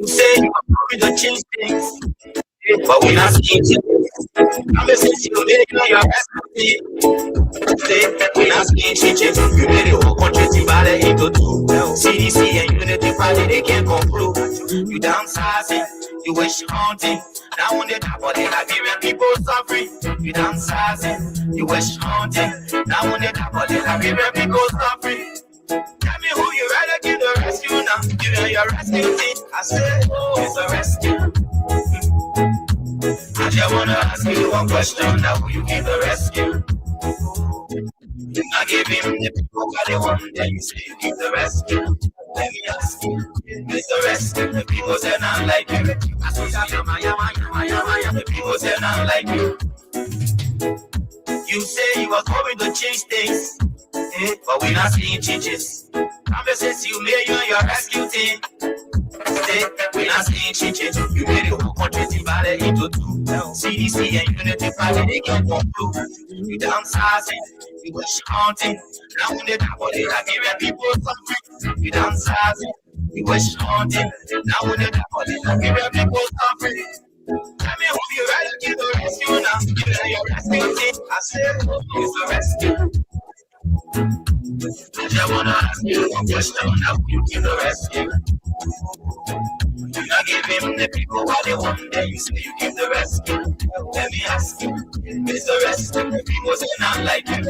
You say you are going to change things, but we're not changing things. I'm listening to you, you're asking. We're not changing. You made the whole country divided into two. CDC and Unity Party, they can't come through. You downsizing, you wish haunting. Now on the top of the Liberian people suffering. You downsizing, you wish haunting. Now on the top of the Liberian people suffering. Tell me who you rather give the rescue now. You know your rescue team. I said, oh, it's a rescue. I just wanna ask you one question. Now who you give the rescue? I give him the people what they want. Then you say you give the rescue. Let me ask you, it's the rescue. The people say not like you. I say the people say not like you. You say you are going to change things, but we're not seeing changes. Conversations you made, you and your rescue team. We're not seeing changes. You made the whole country divided into two. CDC and Unity Party, they can't come through. You downsizing, you wish haunting. Now when they top of the Liberian people suffering. You downsizing, you wish haunting. Now when they top of the Liberian people suffering. Tell me who you rather give the rescue now. You know your rescue team. I said, it's the rescue. I just wanna ask you one question. Now who you give the rescue? You not give him the people what they want. Then you say you give the rescue. Let me ask you, it's the rescue. The people say not like you.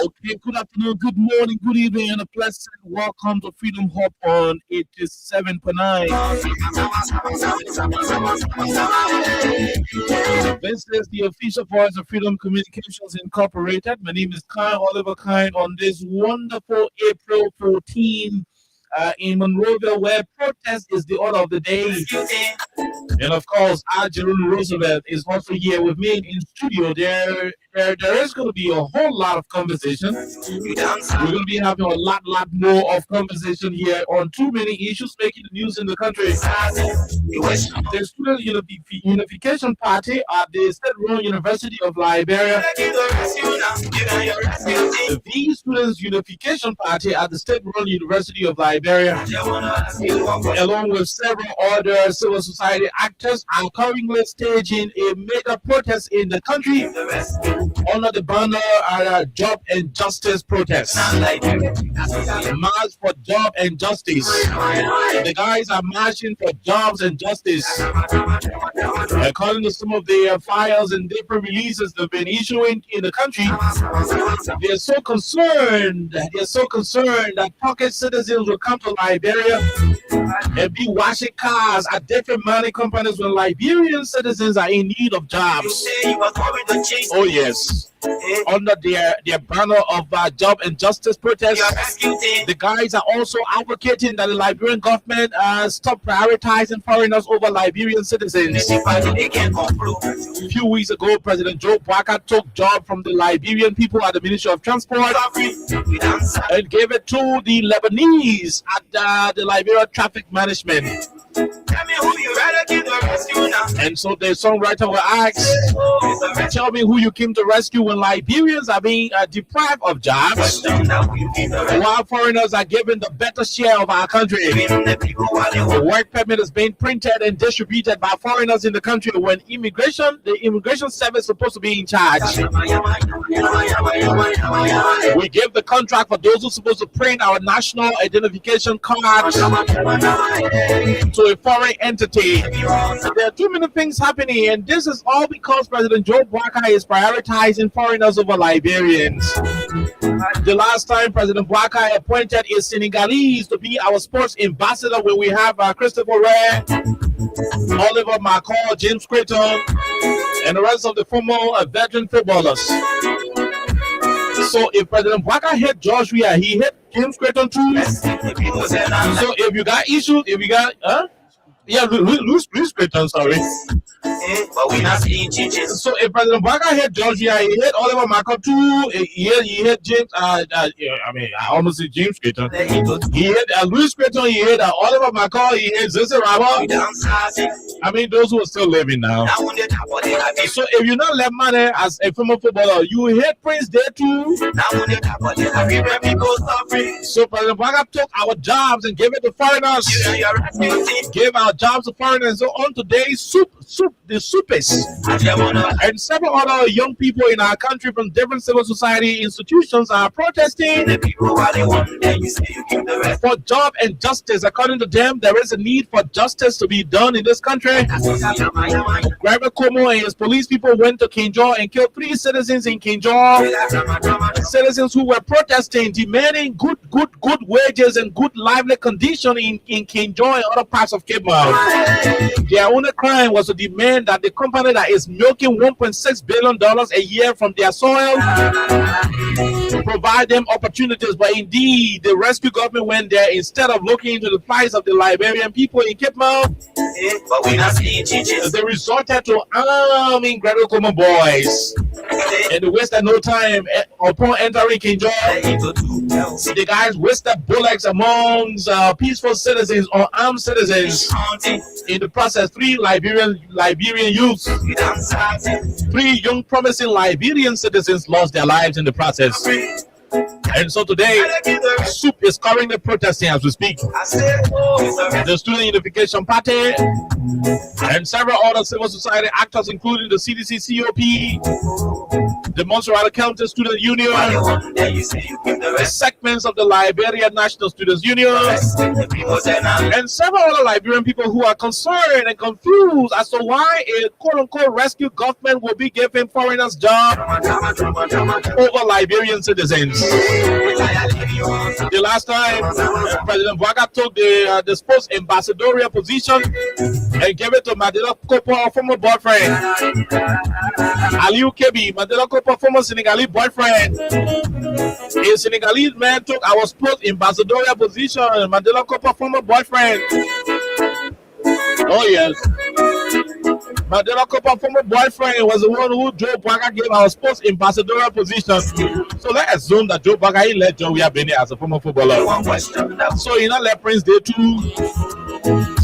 Okay, good afternoon, good morning, good evening, and a pleasant welcome to Freedom Hub on 87.9. This is the official voice of Freedom Communications Incorporated. My name is Kyle Oliver Kine on this wonderful April 14 in Monroeville, where protest is the order of the day. And of course, Jerome Roosevelt is also here with me in studio. There is going to be a whole lot of conversation. We're going to be having a lot more of conversation here on too many issues making the news in the country. The Student Unification Party at the State-run University of Liberia. The Students Unification Party at the State-run University of Liberia, along with several other civil society actors, are currently staging a mega protest in the country under the banner Job and Justice Protest. March for Job and Justice. The guys are marching for jobs and justice. According to some of the files and different releases they've been issuing in the country, they're so concerned that pocket citizens will come to Liberia and be washing cars at different mining companies when Liberian citizens are in need of jobs. Oh yes. Under their banner of Job and Justice Protest, the guys are also advocating that the Liberian government stop prioritizing foreigners over Liberian citizens. A few weeks ago, President Joe Boakai took job from the Liberian people at the Ministry of Transport and gave it to the Lebanese at the Liberia Traffic Management. Tell me who you rather give the rescue now. And so the songwriter will ask, tell me who you came to rescue when Liberians are being deprived of jobs, while foreigners are given the better share of our country. The work permit is being printed and distributed by foreigners in the country when the immigration service is supposed to be in charge. We give the contract for those who are supposed to print our national identification card to a foreign entity. There are too many things happening, and this is all because President Joe Boakai is prioritizing foreigners over Liberians. The last time President Boakai appointed a Senegalese to be our sports ambassador, when we have Christopher Ray, Oliver McCall, James Creighton, and the rest of the former veteran footballers. So if President Boakai hit George Weah, he hit James Creighton too. So if you got issues, Louis Creighton, sorry. But we're not seeing changes. So if President Boakai hit George Weah, he hit Oliver McCall too. He hit James. I almost said James Creighton. He hit Louis Creighton. He hit Oliver McCall. He hit Zesse Raba. I mean, those who are still living now. So if you not left money as a former footballer, you hate Prince Day too. So President Baga took our jobs and gave it to foreigners. Gave our jobs to foreigners. So on today, the supers and several other young people in our country from different civil society institutions are protesting for job and justice. According to them, there is a need for justice to be done in this country. Grandma Como and his police people went to Kinjor and killed 3 citizens in Kinjor. Citizens who were protesting, demanding good wages and good lively condition in Kinjor and other parts of Cape Mount. Their only crime was to demand that the company that is milking $1.6 billion a year from their soil provide them opportunities. But indeed, the rescue government went there instead of looking into the plights of the Liberian people in Cape Mount. They resorted to arming Grandma Como boys. And they wasted no time upon entering Kinjor. The guys wasted bullets amongst peaceful citizens or armed citizens. In the process, 3 Liberian youths, 3 young promising Liberian citizens lost their lives in the process. And so today, SUP is currently protesting as we speak. The Student Unification Party and several other civil society actors, including the CDC COP, the Montserrat County Student Union, the segments of the Liberia National Students Union, and several other Liberian people who are concerned and confused as to why a quote-unquote rescue government will be giving foreigners jobs over Liberian citizens. The last time President Baga took the post ambassadorial position and gave it to Mandela Kopa, former boyfriend. Aliou Kebi, Mandela Kopa, former Senegalese boyfriend. A Senegalese man took our post ambassadorial position. Mandela Kopa, former boyfriend. Oh yes. Mandela Kopa, former boyfriend, was the one who Joe Baga gave our sports ambassadorial position. So let's assume that Joe Baga let Joe Beni as a former footballer. So you know let Prince Day too.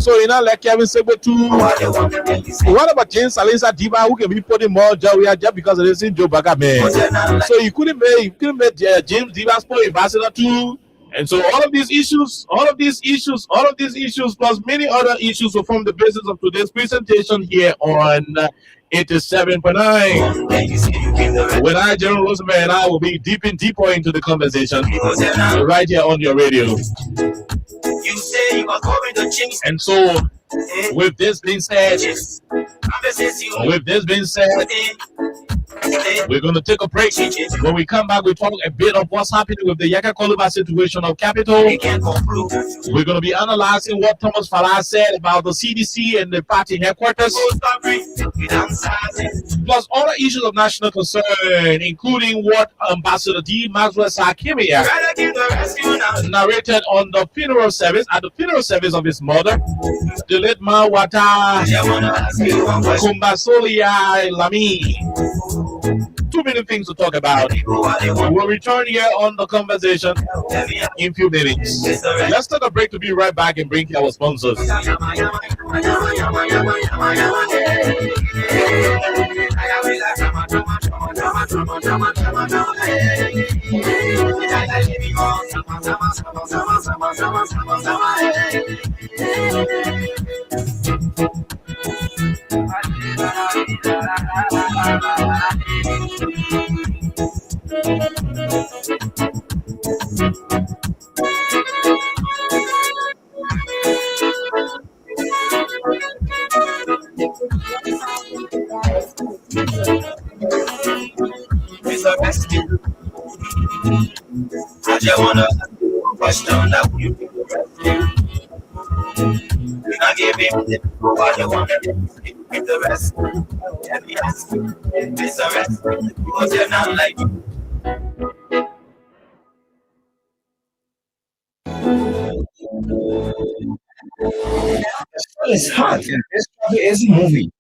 So you know let Kevin Sebo too. What about James Salisa Diva who can be putting more Joe just because they seen Joe Baga man? So you couldn't make James Diva sport ambassador too. And so all of these issues, plus many other issues will form the basis of today's presentation here on 87.9. When I, General Rosenberg, and I will be deeper into the conversation right here on your radio. And so, with this being said, we're going to take a break. When we come back, we talk a bit of what's happening with the Yaka-Koluba situation of capital. We're going to be analyzing what Thomas Falah said about the CDC and the party headquarters, plus other issues of national concern, including what Ambassador D. Maxwell Sakimia narrated on the funeral service, at the funeral service of his mother, the late Mawata Kumbasolia Lami. Too many things to talk about. We'll return here on the conversation in a few minutes. Let's take a break to be right back and bring you our sponsors. Mr. Rescue, I just wanna question that you rescue. We not give him the what you want to give the rest. Let me ask you, Mr. Rescue, because you're not like you. It's hot. This traffic is moving.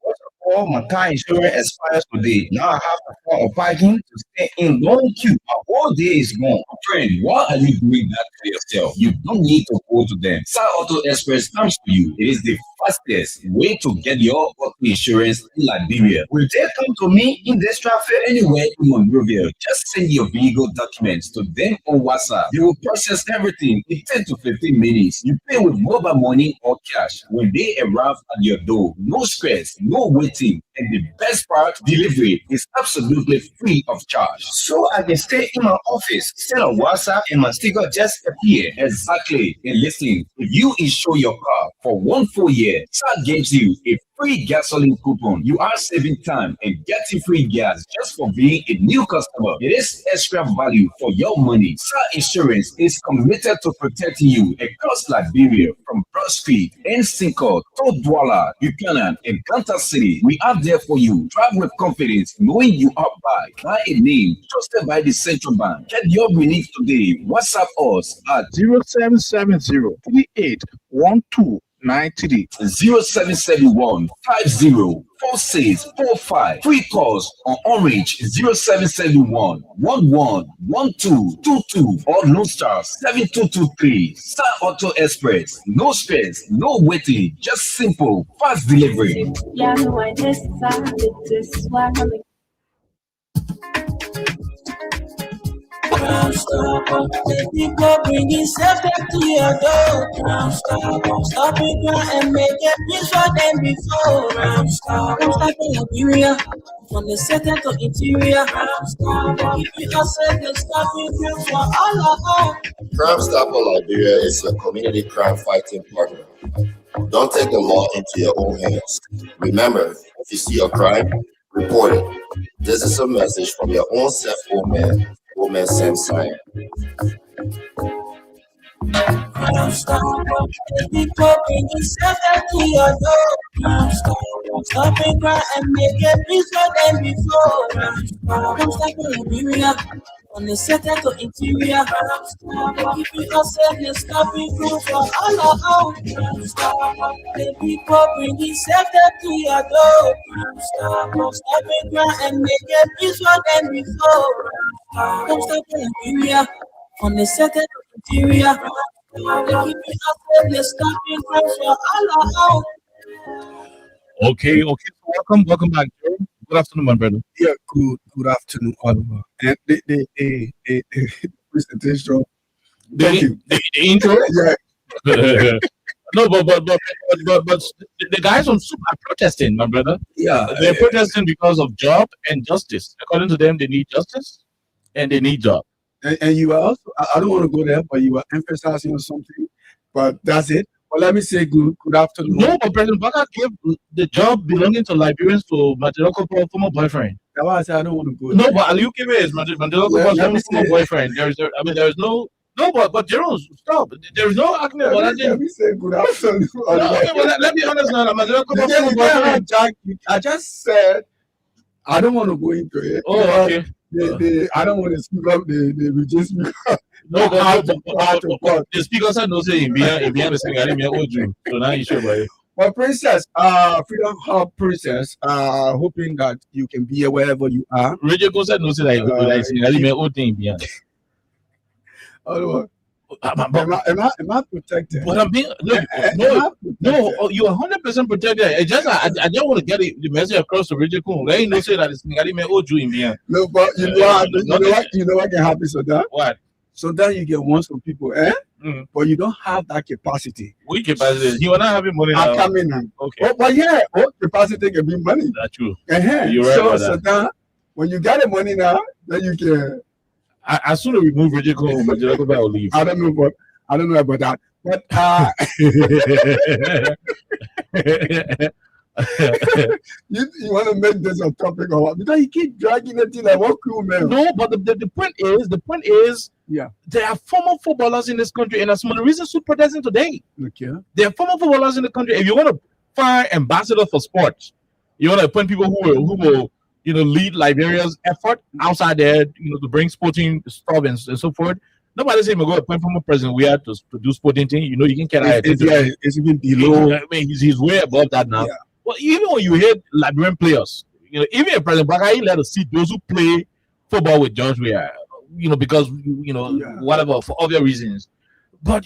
All my car insurance expires today. Now I have to call a parking to stay in long queue. My whole day is gone. Friend, why are you doing that to yourself? You don't need to go to them. Star Auto Express comes to you. It is the fastest way to get your auto insurance in Liberia. Will they come to me in this traffic anywhere in Monrovia? Just send your vehicle documents to them on WhatsApp. They will process everything in 10 to 15 minutes. You pay with mobile money or cash. When they arrive at your door, no stress, no waiting. And the best part, delivery is absolutely free of charge. So I can stay in my office, send on WhatsApp, and my sticker just appear. Exactly. And listen, if you insure your car for 1 full year, SAT gives you a free gasoline coupon. You are saving time and getting free gas just for being a new customer. It is extra value for your money. SAT Insurance is committed to protecting you across Liberia from Broad Street, Nsinko, Todwala, Buchanan, and Kansas City. We are there for you. Drive with confidence, knowing you are by a name trusted by the central bank. Get your relief today. WhatsApp us at 0770 381293. 0771 504645. Free calls on Orange 0771 111222 or Lone Star 7223. Star Auto Express. No stress, no waiting, just simple, fast delivery. Yeah, no, I just started this one. Crown Stop, the people bringing safety to your door. Crown Stop, stop it now and make it peace for them before. Crown Stop in Liberia, from the center to interior. Crown Stop, if you are safe, then stop it for all of us. Crime Stopper Liberia is a community crime fighting partner. Don't take the law into your own hands. Remember, if you see a crime, report it. This is a message from your own self, Woman Sam Cyan. Crown Stop, the people bringing safety to your door. Crown Stop, stop it now and make it peace for them before. Crown Stop in Liberia, from the center to interior. Crown Stop, if you are safe, then stop it for all of us. Crown Stop, the people bringing safety to your door. Crown Stop it now and make it peace for them before. Crown Stop in Liberia, from the center to interior. The people are safe, then stop it for all of us. Okay. So welcome back, Joe. Good afternoon, my brother. Yeah, good afternoon, Oliver. And the presentation. Thank you. The intro. Yeah, No, but the guys on Soup are protesting, my brother. yeah. They're protesting because of job and justice. According to them, they need justice and they need job. And you are also, I don't want to go there, but you are emphasizing on something. But that's it. But let me say good afternoon. No, but President Baka gave the job belonging to Liberians to Matiloko former boyfriend. That's why I said I don't want to go No, there. but Aliu Kibe is Matiloko Let me former say- boyfriend. There is no. No, but Jerome, stop. There is no acne. Let me say good afternoon. Let me honest now. Matiloko You former can't boyfriend. Jack. I just said I don't want to go into it. Oh, okay. I don't want to speak up the regime speaker. No, How to the speaker said no say in behind the thing. I didn't Oju. So now you show by Well, Princess, Freedom Hub Princess, hoping that you can be here wherever you are. Radio said no say like I didn't old thing behind. Otherwise, But am I protected? I'm being no, you are 100% protected. I just want to get the message across to Radio Kun. Let you know say that it's Ningali me Oju in behind. No, but you know what can happen, so that What? sometimes you get one some people, but you don't have that capacity. We capacity. You are not having money I'm now. coming now. Okay, But yeah, capacity can be money. that's true. Uh-huh. You're right about So that. that when you get the money now, then you can. As soon as we move Radio Kun, Radio Kun will leave. I don't know about that. But you want to make this a topic or what? Because you keep dragging it in like what cool man. No, but the point is, Yeah. there are former footballers in this country, and that's one of the reasons we're protesting today. Okay. There are former footballers in the country. If you want to find ambassadors for sports, you want to appoint people who will lead Liberia's effort outside there, to bring sporting stuff and so forth. Nobody say we go appoint former president. We have to do sporting thing. You can carry It's even below. I mean, he's way above that now. Yeah. Well, even when you hear Liberian players, even if President Baka, he let us see those who play football with George Weah, because Yeah. whatever for obvious reasons. But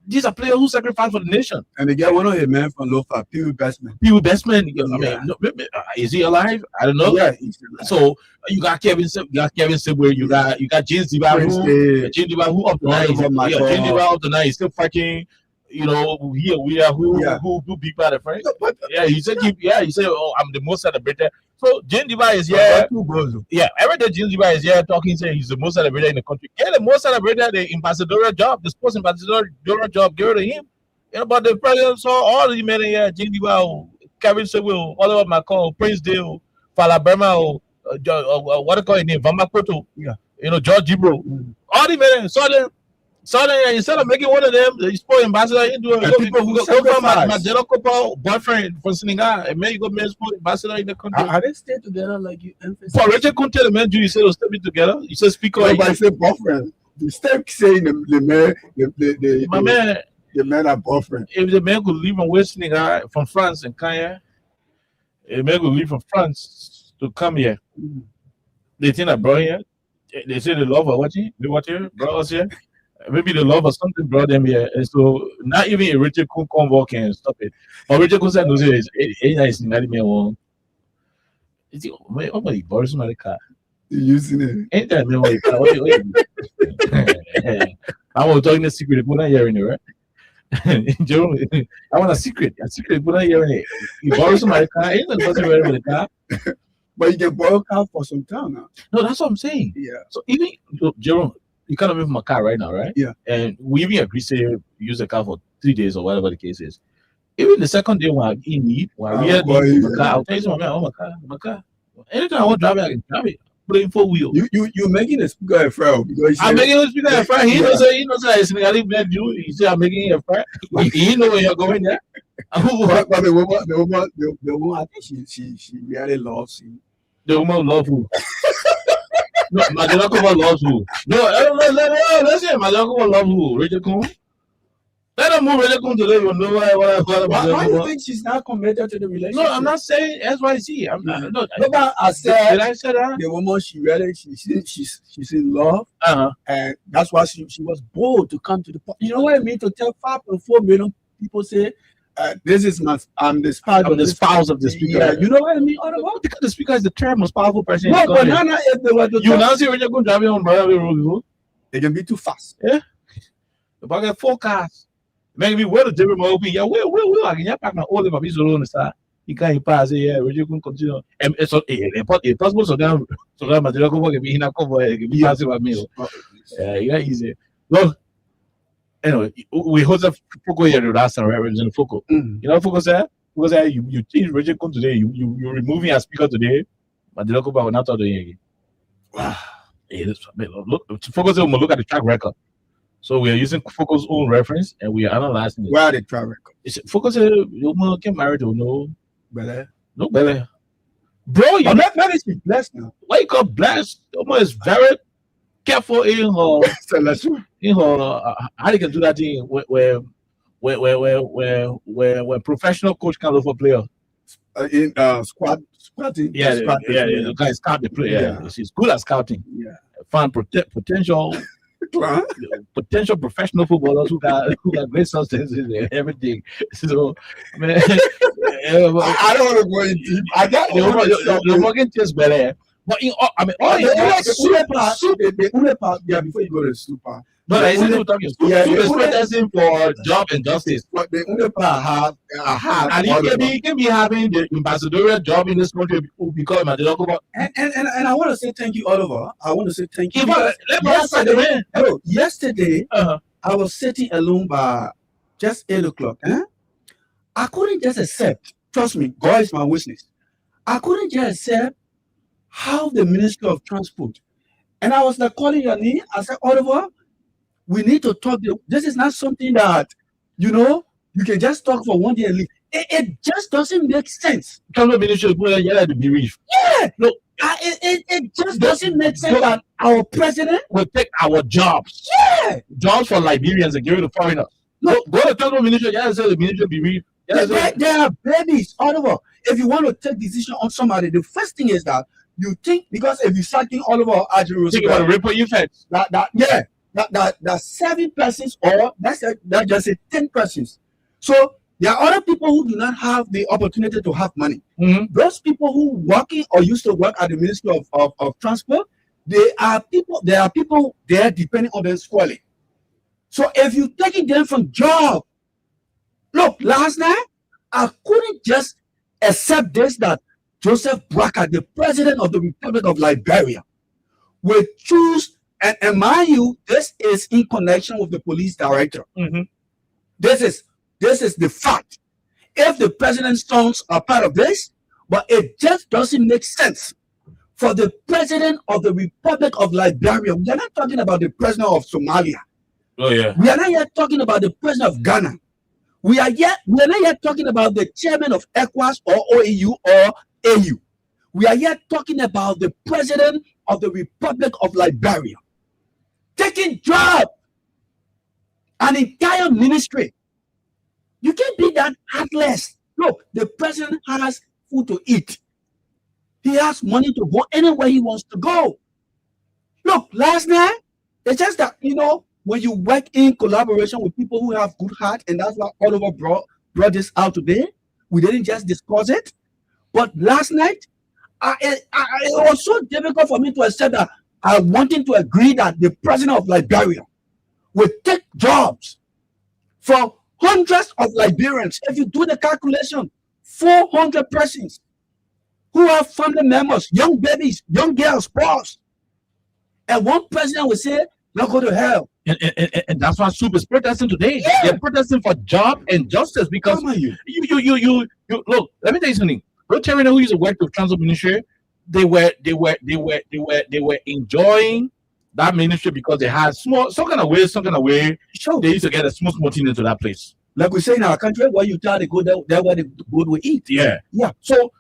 These are players who sacrifice for the nation. And they get one of his men from Lofa, Pee Wee Bestman. Pee Wee Bestman, Yeah. is he alive? I don't know. Yeah, he's alive. So you got Kevin Sibwe, you got James Prince Diba, Day, James Diba who up the night, Oliver James Michael. Diba up the night, still fighting. You know, who beat by the friend? Yeah, he said, oh, I'm the most celebrated. So James Diba is here. Yeah, every day James Diba is here talking, saying he's the most celebrated in the country. Get the most celebrated, the ambassadorial job, the sports ambassadorial job, give it to him. You know, but the president saw all the men here, James Diba, Kevin Sewell, Oliver Michael, Prince Dale, Fala Burma, what do you call his name? Vamakoto, Yeah. you know, George Gibro. All the men saw them. So then, instead of making one of them, the sport ambassador, you do people who go for sacrifice. Mandela Kopa boyfriend from Senegal, and maybe go make sport ambassador in the country. Are they stay together like you emphasize? For Richard Kunte, the man, you said they'll stay together. You said speaker. Everybody say boyfriend. The step saying the men are boyfriend. If the man could leave from West Senegal, from France and Kenya, the man could leave from France to come here. They think I brought here. They say the love of what here brought us here. Maybe the love or something brought them here. And so not even a Richard Kun convo can stop it. But Richard Kun said, no, it's nice in that man. It's the Boris Malika. Using it. Ain't that man? I was talking the secret, but not hearing it, right? Jerome, I want a secret, but not hearing it. You borrow somebody's car, ain't that possible with the car? But you can borrow car for some time now. No, that's what I'm saying. Yeah. So even Jerome, you can't move my car right now, right? Yeah. And we even agree to use the car for 3 days or whatever the case is. Even the second day when I need, when I really need my car, I'll tell you something, my car. Anytime I want to drive it, I can drive it. Put it in 4 wheel. You making a speaker a friend because I'm making a speaker a friend. He knows that it's Senegalese man do. He said I'm making it a friend. He know when you're going there. but the woman, I think she really loves him. The woman love who? No, Mandela Kopa loves who? No, let's say Mandela Kopa love who? Richard Kun? Let her move Richard Kun today. You know Why do you think she's not committed to the relationship? No, I'm not saying SYC. I'm not. No, but I said, did I say that? The woman she's in love, and that's why she was bold to come to the party. You know what I mean? To tell 5.4 million people say, this is I'm the spouse of the spouse of the speaker. Yeah, you know what I mean? Because the speaker is the third most powerful person. No, but Nana, if they were to you now see when you're going driving on Broadway Road, they can be too fast. Yeah. If I get 4 cars, maybe where the David Moby, yeah, where I can pack my all of my pieces on the side. You can't pass it, yeah, you can continue. And so it's possible so that Mandela Kopa can be in a cover, can be passing by me. Yeah, yeah, easy. Well, anyway, we host a Foucault here the last time, Reverend Foucault. You know, Foucault said, you change Richard Kun today, you're removing a speaker today, Mandela Kopa will not talk to you again. Wow. Yeah, look, Foucault said, we'll look at the track record. So we are using Foucault's own reference and we are analyzing it. Where are the track record? Foucault said, you get married to no Bele. No Bele. Bro, you're not blessed now. Why you call blessed? Oma is very careful in her how you can do that thing where professional coach can look for player. In scouting. Yeah, the guy scout the player. Yeah. She's good at scouting. Yeah. Find potential professional footballers who got great substances and everything. So, man, I don't want to go in deep. I got the Morgan just better. But before you go to super. No, I see talking. Super protesting for job and justice. But the UNEPA have and he can be having the ambassadorial job in this country because Mandela Kopa. And I want to say thank you, Oliver. I want to say thank you. Yesterday, I was sitting alone by just 8 o'clock. I couldn't just accept. Trust me, God is my witness. I couldn't just accept how the Ministry of Transport. And I was like calling your name. I said, Oliver, we need to talk. This is not something that, you can just talk for one day and leave. It just doesn't make sense. Ministry of Transport to be rich. Yeah. No. It just doesn't make sense that our president will take our jobs. Yeah. Jobs for Liberians and give it to foreigners. No, go to Transport Ministry. The ministry be rich. There are babies, Oliver. If you want to take decision on somebody, the first thing is that you think, because if you're sacking Oliver Ajiru, think about the ripple effect. that 7 persons, or that's just 10 persons. So there are other people who do not have the opportunity to have money. Mhm. Those people who working or used to work at the Ministry of Transport, there are people there depending on them squarely. So if you taking them from job, look, last night I couldn't just accept this, that Joseph Boakai, the president of the Republic of Liberia, will choose, and mind you, this is in connection with the police director. Mhm. This is the fact. If the president's sons are part of this, but it just doesn't make sense for the president of the Republic of Liberia. We are not talking about the president of Somalia. Oh yeah. We are not yet talking about the president of Ghana. We are not yet talking about the chairman of ECOWAS or OAU or AU. We are yet talking about the president of the Republic of Liberia taking job, an entire ministry. You can't be that heartless. Look, the president has food to eat. He has money to go anywhere he wants to go. Look, last night, it's just that, when you work in collaboration with people who have good heart, and that's why Oliver brought this out today. We didn't just discuss it. But last night, it was so difficult for me to accept that I wanted to agree that the president of Liberia will take jobs for hundreds of Liberians. If you do the calculation, 400 persons who have family members, young babies, young girls, boys. And one president will say, "Now go to hell." And that's why Soup is protesting today. Yeah. They're protesting for job and justice because Come on, you. you look. Let me tell you something. Rotarian who used to work with Transport Ministry, they were enjoying that ministry because they had some kind of way. Sure. They used to get a small thing into that place. Like we say in our country, where you tell the good, there where the good will eat. Yeah. Yeah. So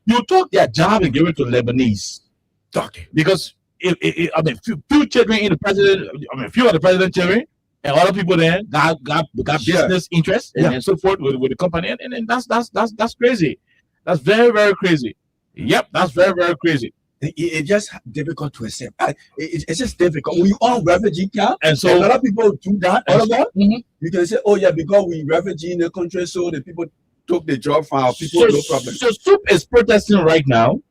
you took their job and gave it to Lebanese. Okay. Because few children in the president, few of the president children, and other people there got business interests and so forth with the company, and that's crazy. That's very, very crazy. Yep, that's very, very crazy. It's just difficult to accept. It's just difficult. When you own refugee camp, And so a lot of people do that. Mhm. You can say, "Oh yeah, because we refugee in the country, so the people took the job from our people, no problem." So Soup is protesting right now.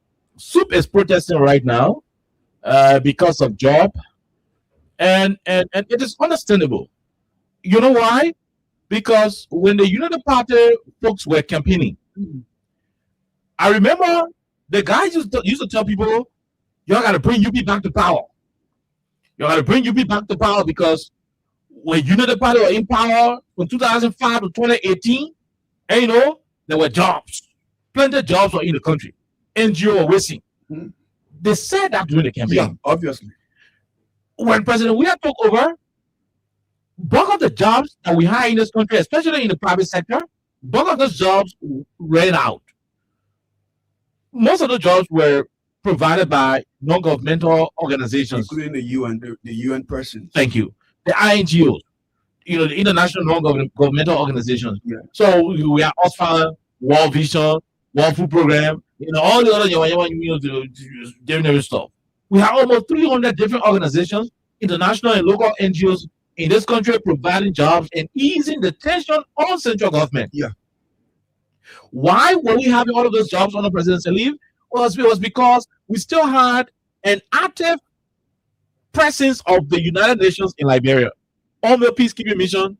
Because of job, and it is understandable. You know why? Because when the United Party folks were campaigning, I remember the guys used to tell people, "Y'all got to bring UP back to power. You got to bring UP back to power because when United Party were in power from 2005 to 2018, and there were jobs, plenty of jobs were in the country. NGO were wasting." They said that during the campaign. Yeah, obviously. When President Weah took over, bulk of the jobs that we had in this country, especially in the private sector, bulk of those jobs ran out. Most of the jobs were provided by non-governmental organizations. Including the UN, the UN person. Thank you. The INGOs, the international non-governmental organizations. Yeah. So we are Oxfam, World Vision, World Food Program, all the other different stuff. We have almost 300 different organizations, international and local NGOs in this country providing jobs and easing the tension on central government. Yeah. Why were we having all of those jobs on the presidency leave? Was because we still had an active presence of the United Nations in Liberia. UNMIL peacekeeping mission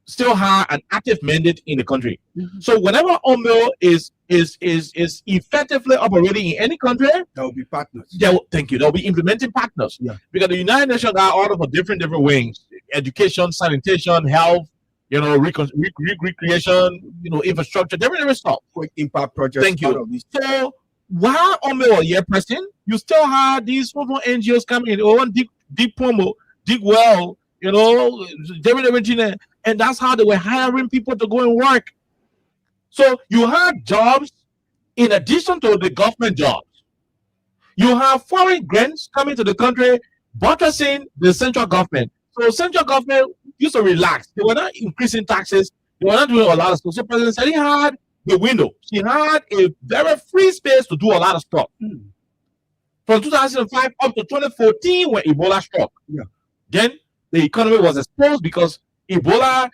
still have an active mandate in the country. So whenever UNMIL is effectively operating in any country, There will be partners. they'll be implementing partners. Yeah. Because the United Nations got order for different wings: education, sanitation, health, recreation, infrastructure, different stuff. Quick impact projects. Thank you. out of this. So while UNMIL was here present, you still had these small NGOs coming in. They want dig promo, dig well, different, and that's how they were hiring people to go and work. So you had jobs in addition to the government jobs. You have foreign grants coming to the country, buttressing the central government. So central government used to relax. They were not increasing taxes. They were not doing a lot of stuff. So President Sali had the window. She had a very free space to do a lot of stuff. From 2005 up to 2014 when Ebola struck. Yeah. Then the economy was exposed because Ebola,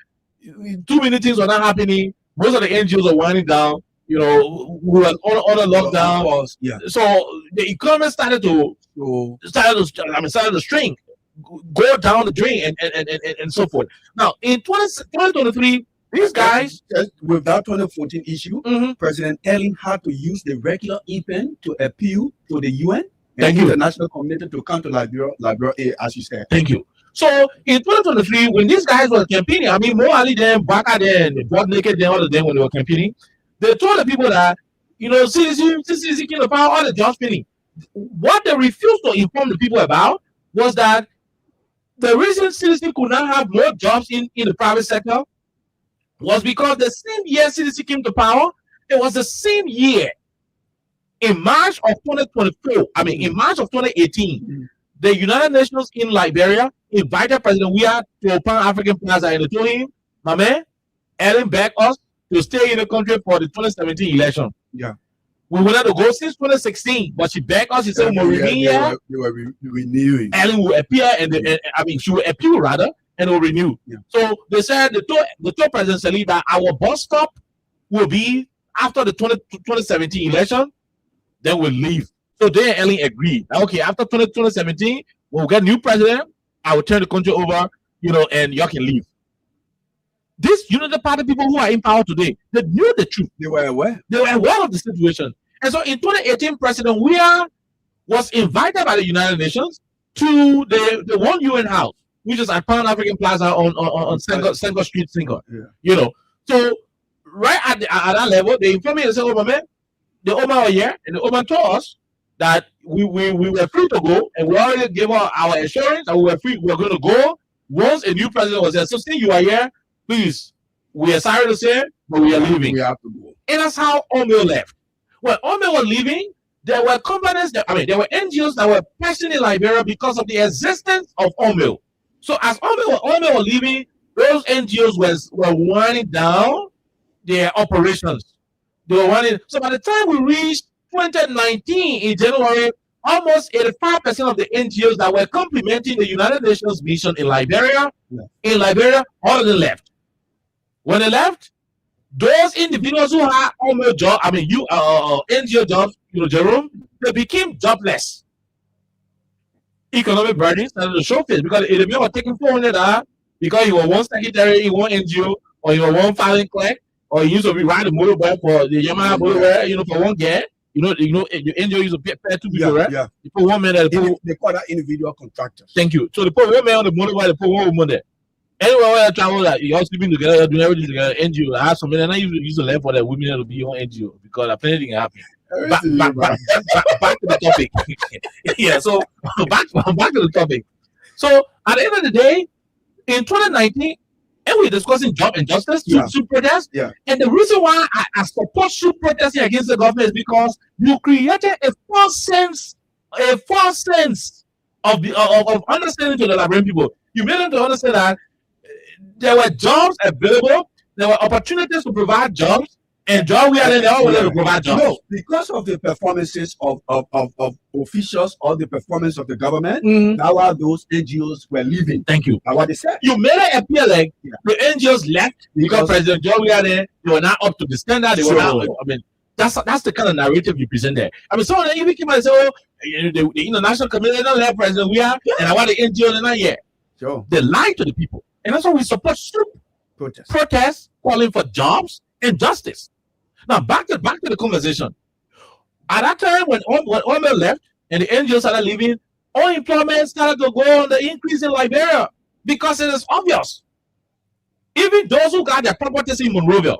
too many things were not happening. Most of the NGOs were winding down. You know, we were on a lockdown. Yeah. So the economy started to shrink, go down the drain, and so forth. Now in 2023, these guys, Just with that 2014 issue, Mhm. President Ellen had to use the regular EPEN to appeal to the UN and Thank you. international community to come to Liberia A, as you said. Thank you. So in 2023, when these guys were campaigning, I mean, Mo Ali then, Baka then, Butt Naked then, all of them when they were campaigning, they told the people that, you know, CDC came to power, all the jobs spinning. What they refused to inform the people about was that the reason CDC could not have more jobs in the private sector was because the same year CDC came to power, it was the same year in March of 2024, I mean, in March of 2018, the United Nations in Liberia invited President Weah to Pan African Plaza and they told him, my man, Ellen begged us to stay in the country for the 2017 election. Yeah. We wanted to go since 2016, but she begged us. She said, Yeah, Mauritania, they were renewing. Ellen will appear, she will appeal rather, and will renew. Yeah. So they said, the told President Salih that our bus stop will be after the 2017 election, then we'll leave. So they and Ellen agreed. Okay, after 2017, we'll get a new president. I will turn the country over, you know, and y'all can leave. These Unity Party people who are in power today, they knew the truth. They were aware. They were aware of the situation. And so in 2018, President Weah was invited by the United Nations to the one UN house, which is at Pan African Plaza on Senghor Street, Senghor. Yeah. You know, so right at that level, they informed me and said, "Oh, my man, the Oman were here, and the Oman told us that we were free to go, and we already gave our assurance, and we were free. We were going to go once a new president was there. So since you are here, please, we are sorry to say, but we are leaving." We have to go. And that's how Omeo left. When Omeo was leaving, there were companies there were NGOs that were pressing in Liberia because of the existence of Omeo. So as Omeo was leaving, those NGOs were winding down their operations. They were winding. So by the time we reached 2019 in January, almost 85% of the NGOs that were complementing the United Nations mission in Liberia, all of them left. When they left, those individuals who had Omeo job, NGO jobs, you know, Jerome, they became jobless. Economic burden started to show face because if you were taking $400 because you were one secretary in one NGO, or you were one filing clerk, or you used to be riding motorbike for the Yamaha motorbike, you know, for one guy, you know, your NGO used to pay two people, right? Yeah. You put one man there, They call that individual contractors. thank you. So they put one man on the motorbike, they put one woman there. Anywhere where I travel, like you're sleeping together, you're doing everything together, NGO. I have some men, and I used to learn for that women to be on NGO because plenty can happen. Back to the topic. Yeah, so back to the topic. So at the end of the day, in 2019, and we're discussing job injustice, soup protest. Yeah. And the reason why I support soup protesting against the government is because you created a false sense of understanding to the Liberian people. You made them to understand that there were jobs available, there were opportunities to provide jobs, and John we are they all wanted to provide jobs. No, because of the performances of officials or the performance of the government, that's why those NGOs were leaving. Thank you. That's what they said. You made it appear like the NGOs left because President John we are there, they were not up to the standard. They were not. I mean, that's the kind of narrative you present there. I mean, someone even came and said, "Oh, the international community don't let President we are, and I want the NGOs not here." Sure. They lied to the people, and that's why we support soup protests calling for jobs and justice. Now back to the conversation. At that time, when Omeo left and the NGOs started leaving, unemployment started to go on the increase in Liberia because it is obvious. Even those who got their properties in Monrovia,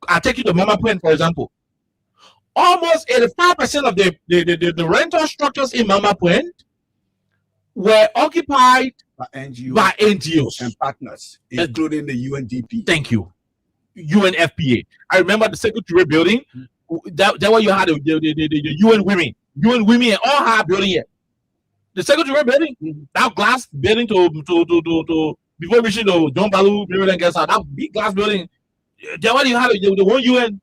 I take you to Mama Point, for example. Almost 85% of the rental structures in Mama Point were occupied by NGOs and partners, including the UNDP. Thank you. UNFPA. I remember the Secretary building. That where you had the UN women. UN women all had building here. The Secretary building, that glass building to before reaching the John Balu building, that big glass building. That where you had the one UN.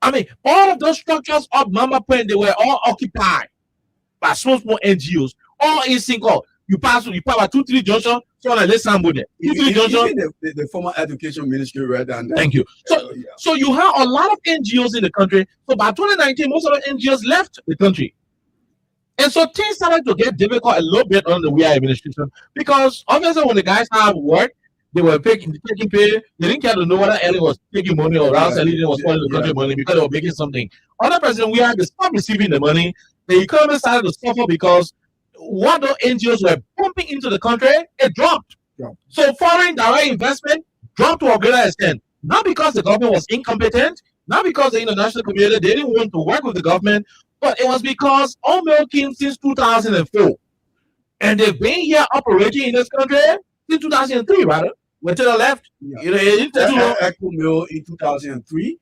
I mean, all of those structures of Mama Point, they were all occupied by small NGOs, all in single. You pass about 2-3 junction, so like let's sample there. 2-3 junction. Even the former education ministry read and Thank you. So you have a lot of NGOs in the country. So by 2019, most of the NGOs left the country. And so things started to get difficult a little bit under the WIA administration because obviously when the guys have work, they were taking pay. They didn't care to know whether Ellie was taking money or else Ellie was spending the country money because they were making something. Other president WIA, they stopped receiving the money. The economy started to suffer because what the NGOs were pumping into the country, it dropped. So foreign direct investment dropped to a greater extent. Not because the government was incompetent, not because the international community they didn't want to work with the government, but it was because all came since 2004. And they've been here operating in this country since 2003, rather. Went to the left. Yeah. You know, Echo Mill in 2003,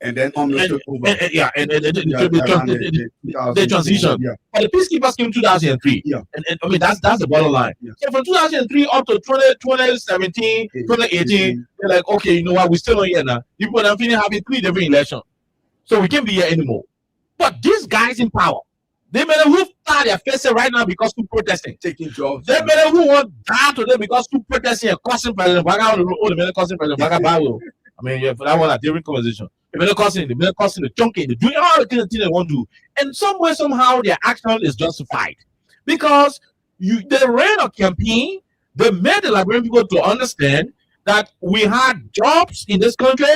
and then Omil took over. The transition. Yeah. But the peacekeepers came in 2003. Yeah. And I mean, that's the bottom line. Yeah. So from 2003 up to 2017, 2018, they're like, okay, you know what, we're still not here now. People are feeling having 3 different elections. So we can't be here anymore. But these guys in power, they may who start their faces right now because people protesting. Taking jobs. They may who want down to them because people protesting and causing President Baga on the road, the causing President Baga Bago. I mean, yeah, for that one, a different conversation. They're causing the chunking, they're doing all the things they want to do. And some way, somehow, their action is justified. Because they ran a campaign, they made the Liberian people to understand that we had jobs in this country,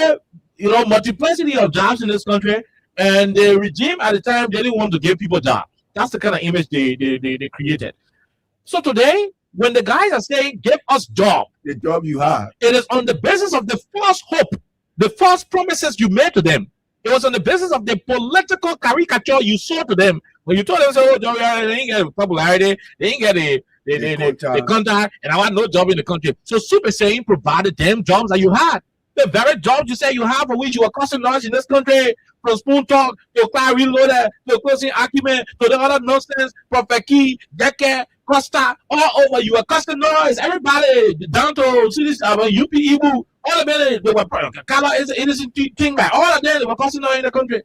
you know, multiplicity of jobs in this country, and the regime at the time they didn't want to give people jobs. That's the kind of image they created. So today, when the guys are saying, give us job, the job you have, it is on the basis of the false hope, the false promises you made to them. It was on the basis of the political caricature you saw to them. When you told them, oh, they didn't get popularity, they didn't get the contact, and I want no job in the country. So Super saying provided them jobs that you had. The very jobs you say you have for which you are causing noise in this country, from spoon talk to car reloader to closing argument to the other nonsense, Profeki, Deke, Costa, all over. You are causing noise. Everybody down to cities, UP, Ibu, all of them, they were Kala is an innocent thing, like all of them, they were causing noise in the country.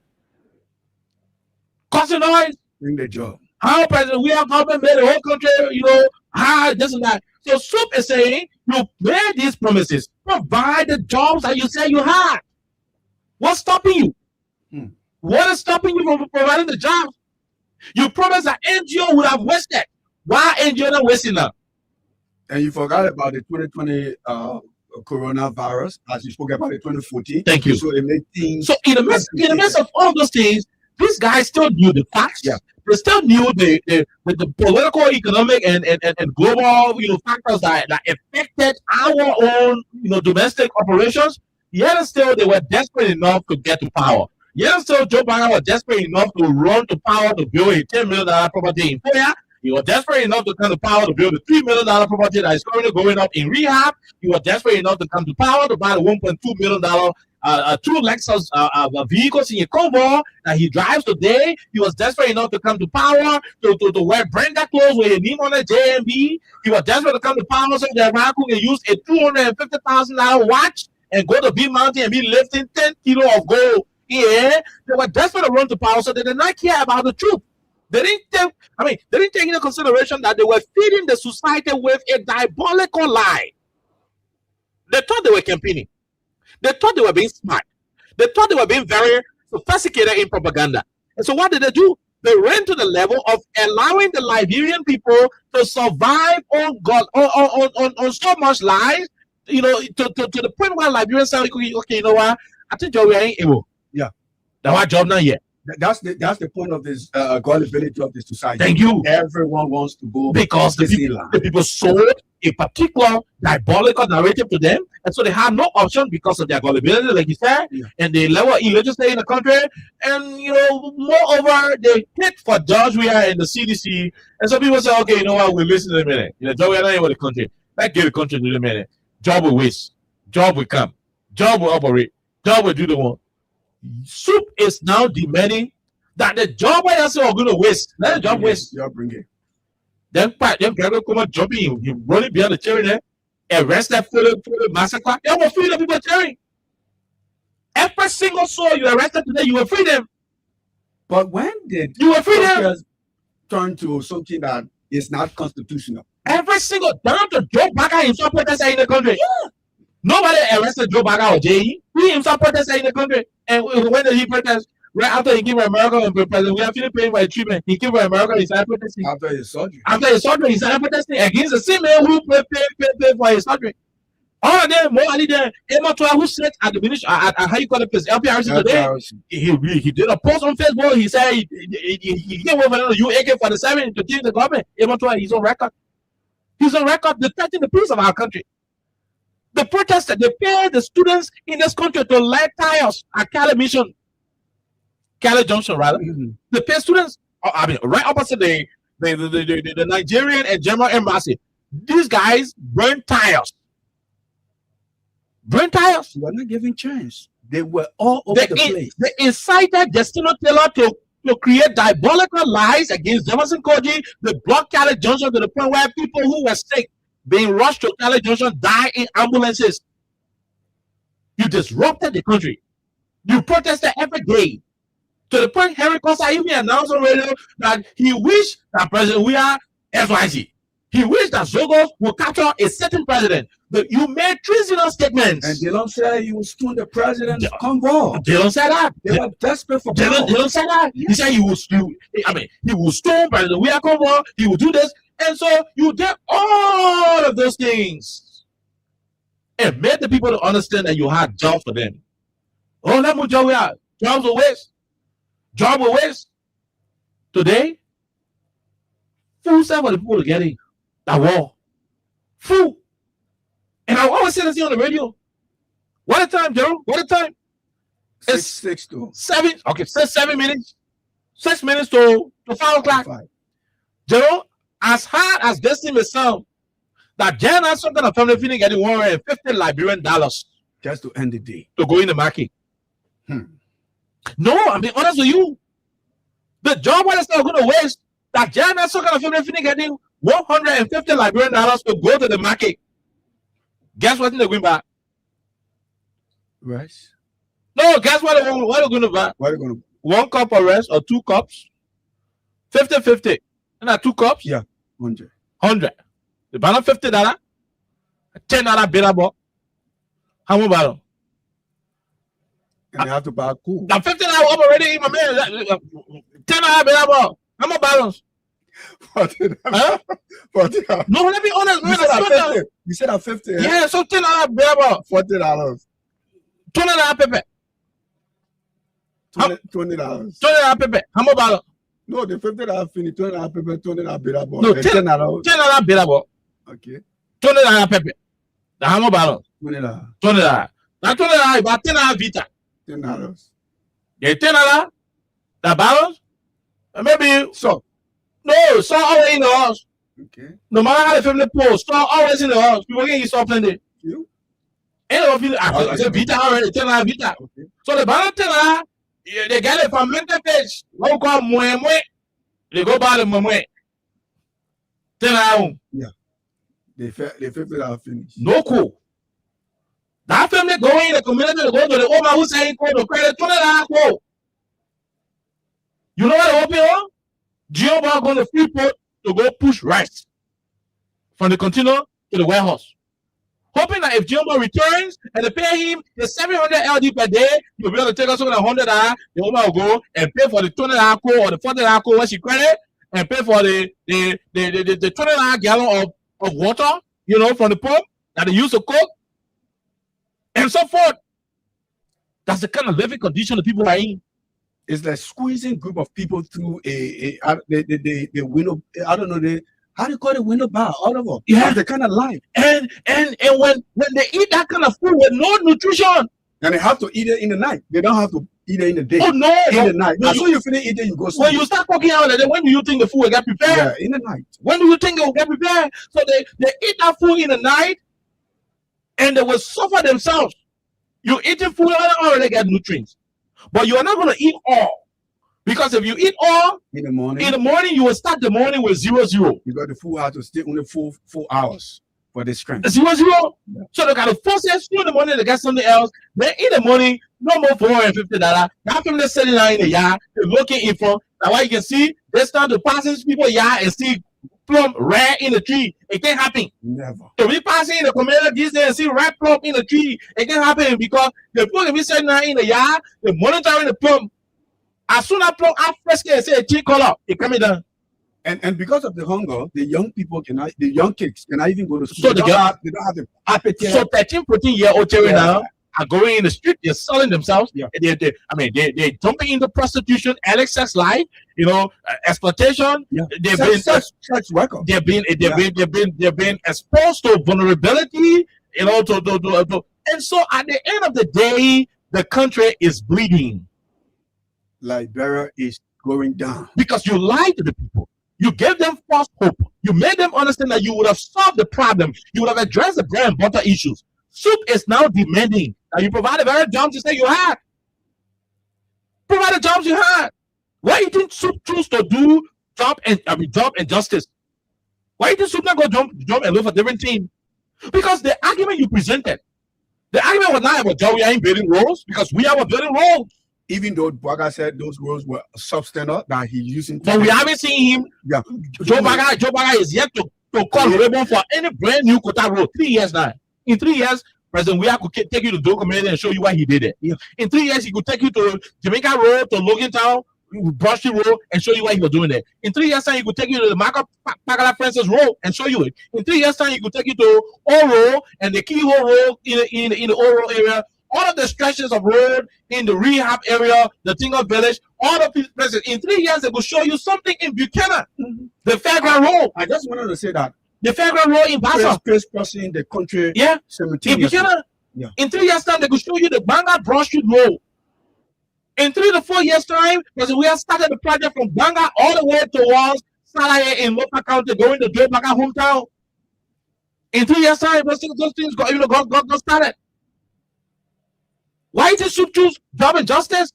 Causing noise. Bring the job. How President William government made the whole country, you know, hard, this and that. So Soup is saying, you made these promises. Provide the jobs that you said you had. What's stopping you? What is stopping you from providing the jobs? You promised that NGO would have wasted. Why NGO not wasting now? And you forgot about the 2020 coronavirus, as you spoke about the 2014. Thank you. So it made things. So in the midst of all those things, these guys still knew the facts. Yeah. They still knew the political, economic, and global, you know, factors that affected our own, you know, domestic operations. Yet still, they were desperate enough to get to power. Yet still, Joe Biden was desperate enough to run to power to build a $10 million property in Korea. He was desperate enough to come to power to build a $3 million property that is currently going up in rehab. He was desperate enough to come to power to buy the $1.2 million 2 Lexus vehicles in a Convo that he drives today. He was desperate enough to come to power to wear branded clothes with a name on a JMB. He was desperate to come to power so that Raccoon can use a $250,000 watch and go to B Mountain and be lifting 10 kilos of gold. Yeah, they were desperate to run to power, so they did not care about the truth. They didn't take into consideration that they were feeding the society with a diabolical lie. They thought they were campaigning. They thought they were being smart. They thought they were being very sophisticated in propaganda. And so what did they do? They ran to the level of allowing the Liberian people to survive on so much lies, you know, to the point where Liberians say, okay, you know what? I think we ain't able. Yeah. That's our job not yet. That's the point of this gullibility of the society. Thank you. Everyone wants to go because the people sold a particular diabolical narrative to them, and so they had no option because of their gullibility, like you said, and the level of illegitimacy in the country, and you know, moreover, they hit for George Weah and the CDC, and so people say, okay, you know what, we'll listen in a minute. You know, George Weah not even the country. Let's give the country in a minute. Job will waste. Job will come. Job will operate. Job will do the one. Soup is now demanding that the job I say are going to waste. Let the job waste. You bring it. Then come and jump in. You run it behind the cherry there. Arrest that for the massacre. They will free the people cherry. Every single soul you arrested today, you will free them. But when did you will free them turn to something that is not constitutional? Every single down to Joe Biden himself protested in the country. Yeah. Nobody arrested Joe Biden or J.E. He himself protested in the country. And when did he protest? Right after he gave America and President we are feeling paid for the treatment. He gave America, he started protesting. After his surgery. After his surgery, he started protesting against the same man who paid for his surgery. All of them, more than them, Emma who said at the ministry, at how you call it, LPRC today, he did a post on Facebook. He said he gave over another AK-47 to change the government. Emma he's on record. He's on record protecting the peace of our country. The protesters, they pay the students in this country to light tires at Cali Mission. Cali Junction, rather. Mm-hmm. They pay students, I mean, right opposite the Nigerian and German embassy. These guys burn tires. Burn tires. You are not giving chance. They were all over the place. They incited Destino Taylor to create diabolical lies against Jefferson Koji. They blocked Cali Junction to the point where people who were sick being rushed to Cali Junction die in ambulances. You disrupted the country. You protested every day. To the point Henry Costa even announced on radio that he wished that President we are SYZ. He wished that Zogos would capture a certain president. But you made treasonable statements. And they don't say you will stone the president's convoy. They don't say that. They were desperate for power. They don't say that. Yeah. He said he will stone President we are convoy. He will do this. And so you did all of those things. And made the people to understand that you had jobs for them. Oh, let me job we have. Jobs will waste. Job will waste. Today, food stuff for the people to get in. That war. Food. And I always say this on the radio. What a time, Joe. What a time. It's 6 to 7. Okay, 7 minutes. 6 minutes to 5 o'clock. Joe, as hard as this thing may sound, that Jan has some kind of family feeling getting $150 Liberian just to end the day. To go in the market. No, I'm being honest with you. The job what is not going to waste. That Jan has some kind of family feeling getting $150 Liberian to go to the market. Guess what they're going to buy? Rice. No, guess what they're going to buy? What are you going to buy? 1 cup of rice or 2 cups? 50-50. And that 2 cups? Yeah, 100. 100. The banner $50, $10 bitter ball. How much about? And you have to buy cool. Now $50 up already in my man. $10 bitter ball. How much balance? $40. Huh? $40. No, let me be honest. You said at 50. Yeah, so $10 bitter ball. $40. $20 pepper. $20. $20 pepper. How much balance? No, the $50 finish. $20 pepper, $20 bitter ball. No, $10 bitter ball. Okay. $20 pepper. Now how much balance? $20. $20. Now $20 about $10 vita. $10. Yeah, $10. That balance? Maybe so. No, so always in the house. Okay. No matter how the family post, so always in the house. People can eat something there. You? Ain't no feeling. I said vita already. $10 vita. Okay. So the balance $10. Yeah, they get it from mental fish. What we call mwe. They go buy the mwe. $10. Yeah. The $50 finish. No cool. That family go in the community to go to the Omar Hussein code to credit $20 quote. You know what they open on? Giovanni going to Freeport to go push rice from the container to the warehouse. Hoping that if Giovanni returns and they pay him the 700 LD per day, he'll be able to take us over the $100. The Omar will go and pay for the $20 quote or the $40 quote when she credit and pay for the $20 gallon of water, you know, from the pump that they use to cook. And so forth. That's the kind of living condition the people are in. It's like squeezing group of people through the window. I don't know how do you call it, window bar? All of them. Yeah, the kind of life. And when they eat that kind of food with no nutrition, and they have to eat it in the night. They don't have to eat it in the day. Oh no! In the night. As soon as you finish eating, you go sleep. When you start cooking out, when do you think the food will get prepared? Yeah, in the night. When do you think it will get prepared? So they eat that food in the night, and they will suffer themselves. You eating food, you don't already get nutrients, but you are not going to eat all, because if you eat all in the morning, you will start the morning with 0-0. You got the food has to stay only 4 hours for the strength. 0-0. Yeah. So they got to force it in the morning to get something else. Then in the morning, no more $450. That family sitting down in the yard, they're looking in front. That's why you can see they start to pass people yard and see plum rare in the tree, it can't happen. Never. If we passing in the community these days and see red plum in the tree, it can happen because the plum if we sitting now in the yard, the monitoring the plum. As soon as plum are fresh and say a tree color, it coming down. And because of the hunger, the young kids cannot even go to school. So they the don't have the appetite. So 13, 14-year-old children Yeah. now are going in the street, they're selling themselves. Yeah. They're jumping into prostitution, sex life, exploitation. Yeah. They've been Sex worker. they've been exposed to vulnerability, and so at the end of the day, the country is bleeding Liberia is going down. because you lied to the people. You gave them false hope. You made them understand that you would have solved the problem. You would have addressed the bread and butter issues. Soup is now demanding that you provide the very jobs you say you had. Provide the jobs you had. Why you think Soup choose to do job and justice? Why you think Soup not go jump and look for different team? Because the argument you presented, the argument was not about job. We ain't building roads because we are building roads. Even though Bwaga said those roads were substandard that he's using. But we haven't seen him. Yeah. Joe Baga is yet to call Raymond for any brand new Kota road. 3 years now. In 3 years, President Weah could take you to Dogo Community and show you why he did it. Yeah. In 3 years, he could take you to Jamaica Road, to Logan Town, Brushy Road, and show you why he was doing it. In 3 years' time, he could take you to the Marco Pagala Francis Road and show you it. In 3 years' time, he could take you to Oro and the Keyhole Road in the Oro area. All of the stretches of road in the rehab area, the Tingle Village, all of these places. In 3 years, they will show you something in Buchanan, the Fairground Road, I just wanted to say that the Fairground Road in Bassa. crossing the country Yeah, in simultaneously. Buchanan. Yeah. In 3 years' time, they could show you the Banga Broad Street Road. In 3 to 4 years' time, because we have started the project from Banga all the way towards Salaye in Mopa County, going to Joe Baga hometown. In 3 years' time, those things got started. Why did you choose job and justice?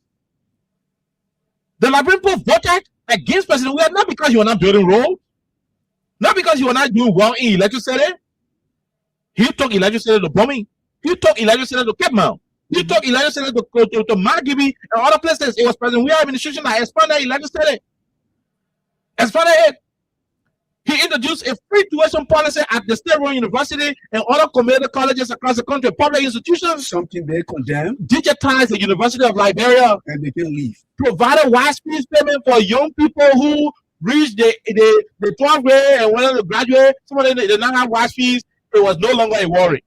The Liberian people voted against President Weah not because you are not building roads, not because you are not doing well in electricity. He took electricity to bombing. He took electricity to Cape Mount. He took electricity to Margibi and other places. It was President Weah administration that expanded electricity. Expanded it. He introduced a free tuition policy at the State Road University and other community colleges across the country, public institutions. Something they condemn Digitized the University of Liberia. and they can leave. Provided wide speed payment for young people who reached the 12th grade and wanted to graduate. Some of them did not have wide speeds. It was no longer a worry.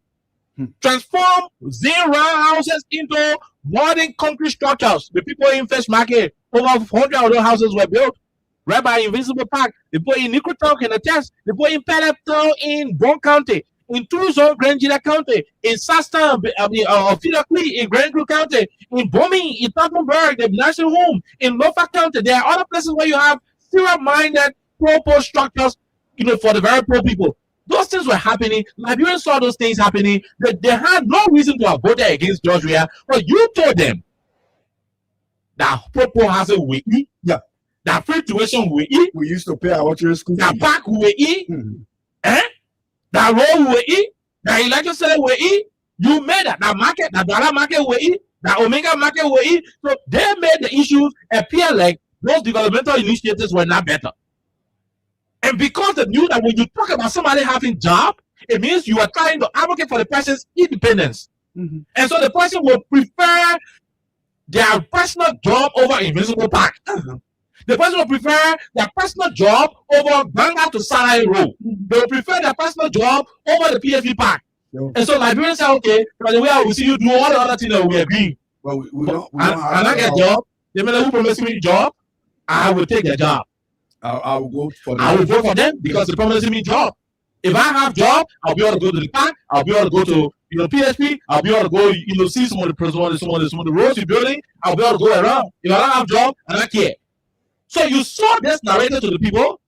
Transform zero houses into modern concrete structures. The people in First Market, over 100 of those houses were built. Right by Invincible Park, they put in Nicotown can attest. They put in Pelleptown in Brown County, in Tucson, Grand Gila County, in Sasta, Fidakli in Grand Creek County, in Bombing, in Tappenberg, the nursing home, in Norfolk County. There are other places where you have serious-minded, pro-poor structures, for the very poor people. Those things were happening. Liberians saw those things happening. They had no reason to have voted against George Weah, but you told them that pro-poor has a way. Yeah. That free tuition we eat, We used to pay our children school that fees. back we eat, Mhm. that road we eat, that electricity we eat. You made that market, that dollar market we eat, that Omega market we eat. So they made the issues appear like those developmental initiatives were not better. And because they knew that when you talk about somebody having job, it means you are trying to advocate for the person's independence. Mhm. And so the person will prefer their personal job over Invincible Park. The person will prefer their personal job over Banga to Sarai Road. They will prefer their personal job over the PFP Park. Yeah. And so Liberians say, okay, by the way, I will see you do all the other things that we agree. But we But don't have. and I get a job. They may who promised me a job. I will take the job. I will go for I will the. vote for them because they promised me a job. If I have job, I'll be able to go to the park. I'll be able to go to PSP. I'll be able to go see some of the roads you're building. I'll be able to go around. If I don't have job, I don't care. So you saw this narrated to the people,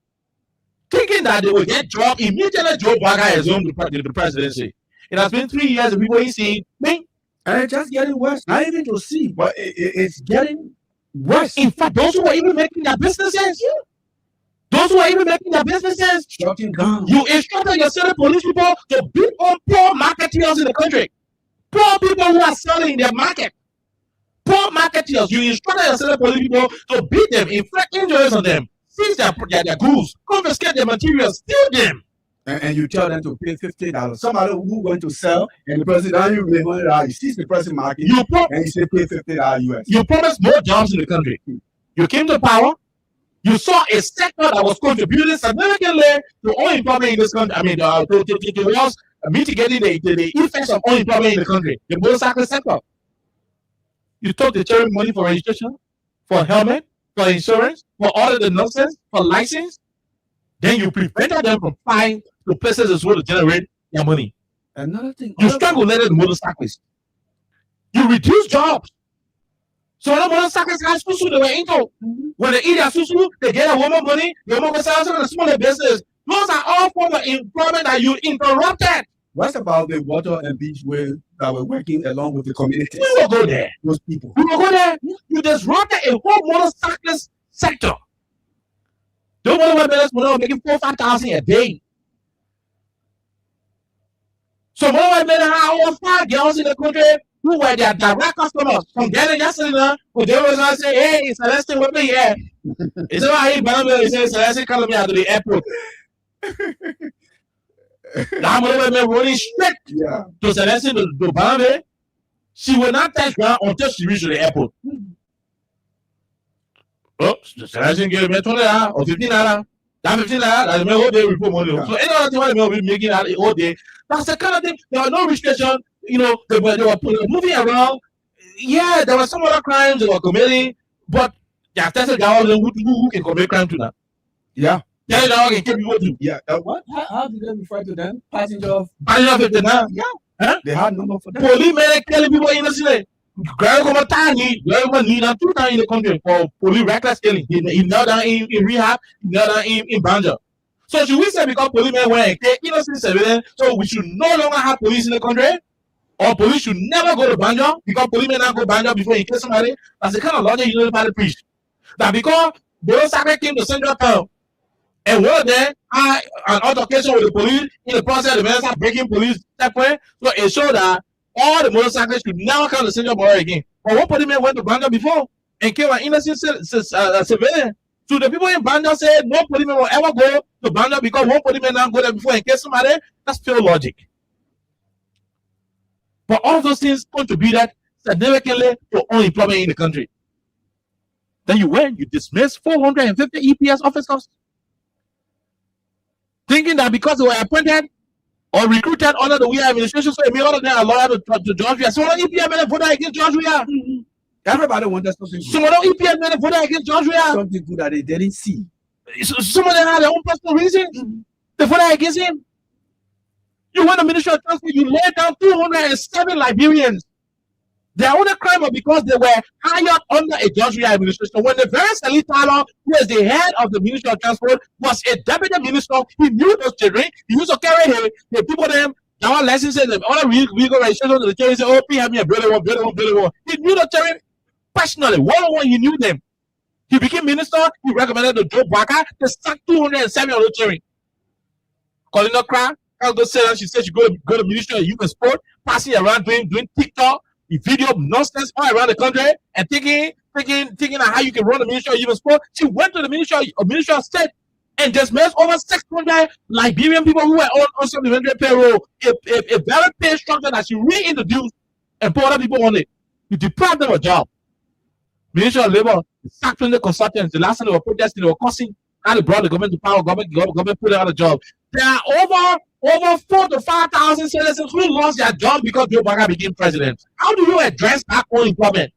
thinking that they will get job immediately. Joe Baga assumed the presidency. It has been 3 years, and people ain't seeing me. And it's just getting worse. Not even to see, but it's getting worse. In fact, those who are even making their businesses, Shutting down. you instructed your city police people to beat on poor marketeers in the country. Poor people who are selling in their market. Poor marketeers, you instructed your city police people to beat them, inflict injuries on them, seize their goods, confiscate their materials, steal them. And you tell them to pay $50. Somebody who went to sell, and the president, you pay $100. You seize the person market, and you say pay $50 US. You promised more jobs in the country. You came to power. You saw a sector that was contributing significantly to unemployment in this country. I mean, to mitigating the effects of unemployment in the country. The motorcycle sector. You took the cherry money for registration, for helmet, for insurance, for all of the nonsense, for license. Then you prevented them from flying to places as well to generate their money. Another thing, you strangulated the motorcyclists. You reduced jobs. So the motorcyclists have susu they were into. When they eat their susu, they get a woman money, the woman goes out to the smaller business. Those are all forms of employment that you interrupted. What about the water and beach where that were working along with the community? We will go there. Those people. We will go there. You disrupted a whole motorcyclist sector. Those motorcyclists were making 4,000-5,000 a day. So more men have over 5 girls in the country who were their direct customers from Ghana yesterday. Who they was gonna say, hey, it's Celeste with me here. It's about he says Celeste coming me out to the airport. That woman running straight to Celeste to Banbe. She will not touch ground until she reaches the airport. Oh, Celeste give me $20 or $15. That $15, that's my whole day report money. So any other thing I will be making out all day. That's the kind of thing. There was no restriction. You know, they were moving around. Yeah, there were some other crimes they were committing, but yeah, that's a guy who can commit crime to that. Yeah. Yeah, now can keep people to. Yeah. What? How did they refer to them? Passenger of 59. Yeah. Huh? They had number for them. Police men killing people innocently. Greg Komatani, Greg need 2 times in the country for police reckless killing. He now down in rehab, he now down in Banja. So should we say because police men were innocent civilians, so we should no longer have police in the country? Or police should never go to Banja because police men not go to Banja before he kill somebody? That's the kind of logic you know about the preach. That because Bodo Sake came to Central Town and one of them had an altercation with the police in the process the men start breaking police checkpoint. So it showed that all the motorcyclists should never come to Central Border again. But one policeman went to Banja before and killed an innocent civilian. So the people in Banja said no policeman will ever go to Banja because one policeman now go there before and kill somebody. That's pure logic. But all those things contributed significantly to unemployment in the country. Then you dismissed 450 EPS officers, thinking that because they were appointed or recruited under the Weah administration, so all of them are loyal to George Weah. Some of the EPS men voted against George Weah. Everybody wanted something good. Some of the EPS men voted against George Weah. Something good that they didn't see. Some of them had their own personal reasons. They voted against him. You went to Ministry of Transport, you laid down 207 Liberians. Their only crime was because they were hired under a George Weah administration. When the very Sally Tyler, who is the head of the Ministry of Transport, was a deputy minister, he knew those children. He used to carry the people them, our licenses, and all the vehicle registration to the children. Say, oh, please have me a brother one. He knew the children personally. One, he knew them. He became minister. He recommended to Joe Barker to sack 207 of those children. Colin Okra, she said she go to Ministry of Youth and Sport, passing around doing TikTok, video nonsense all around the country, and thinking how you can run the Ministry of Youth and Sport. She went to the Ministry of State and dismissed over 600 Liberian people who were on supplementary payroll, a very pay structure that she reintroduced and put other people on it. You deprived them of a job. Ministry of Labor sacked the consultants. The last time they were protesting, they were cussing, and they brought the government to power. Government put them out of job. There are over 4,000 to 5,000 citizens who lost their job because Joe Biden became president. How do you address that unemployment?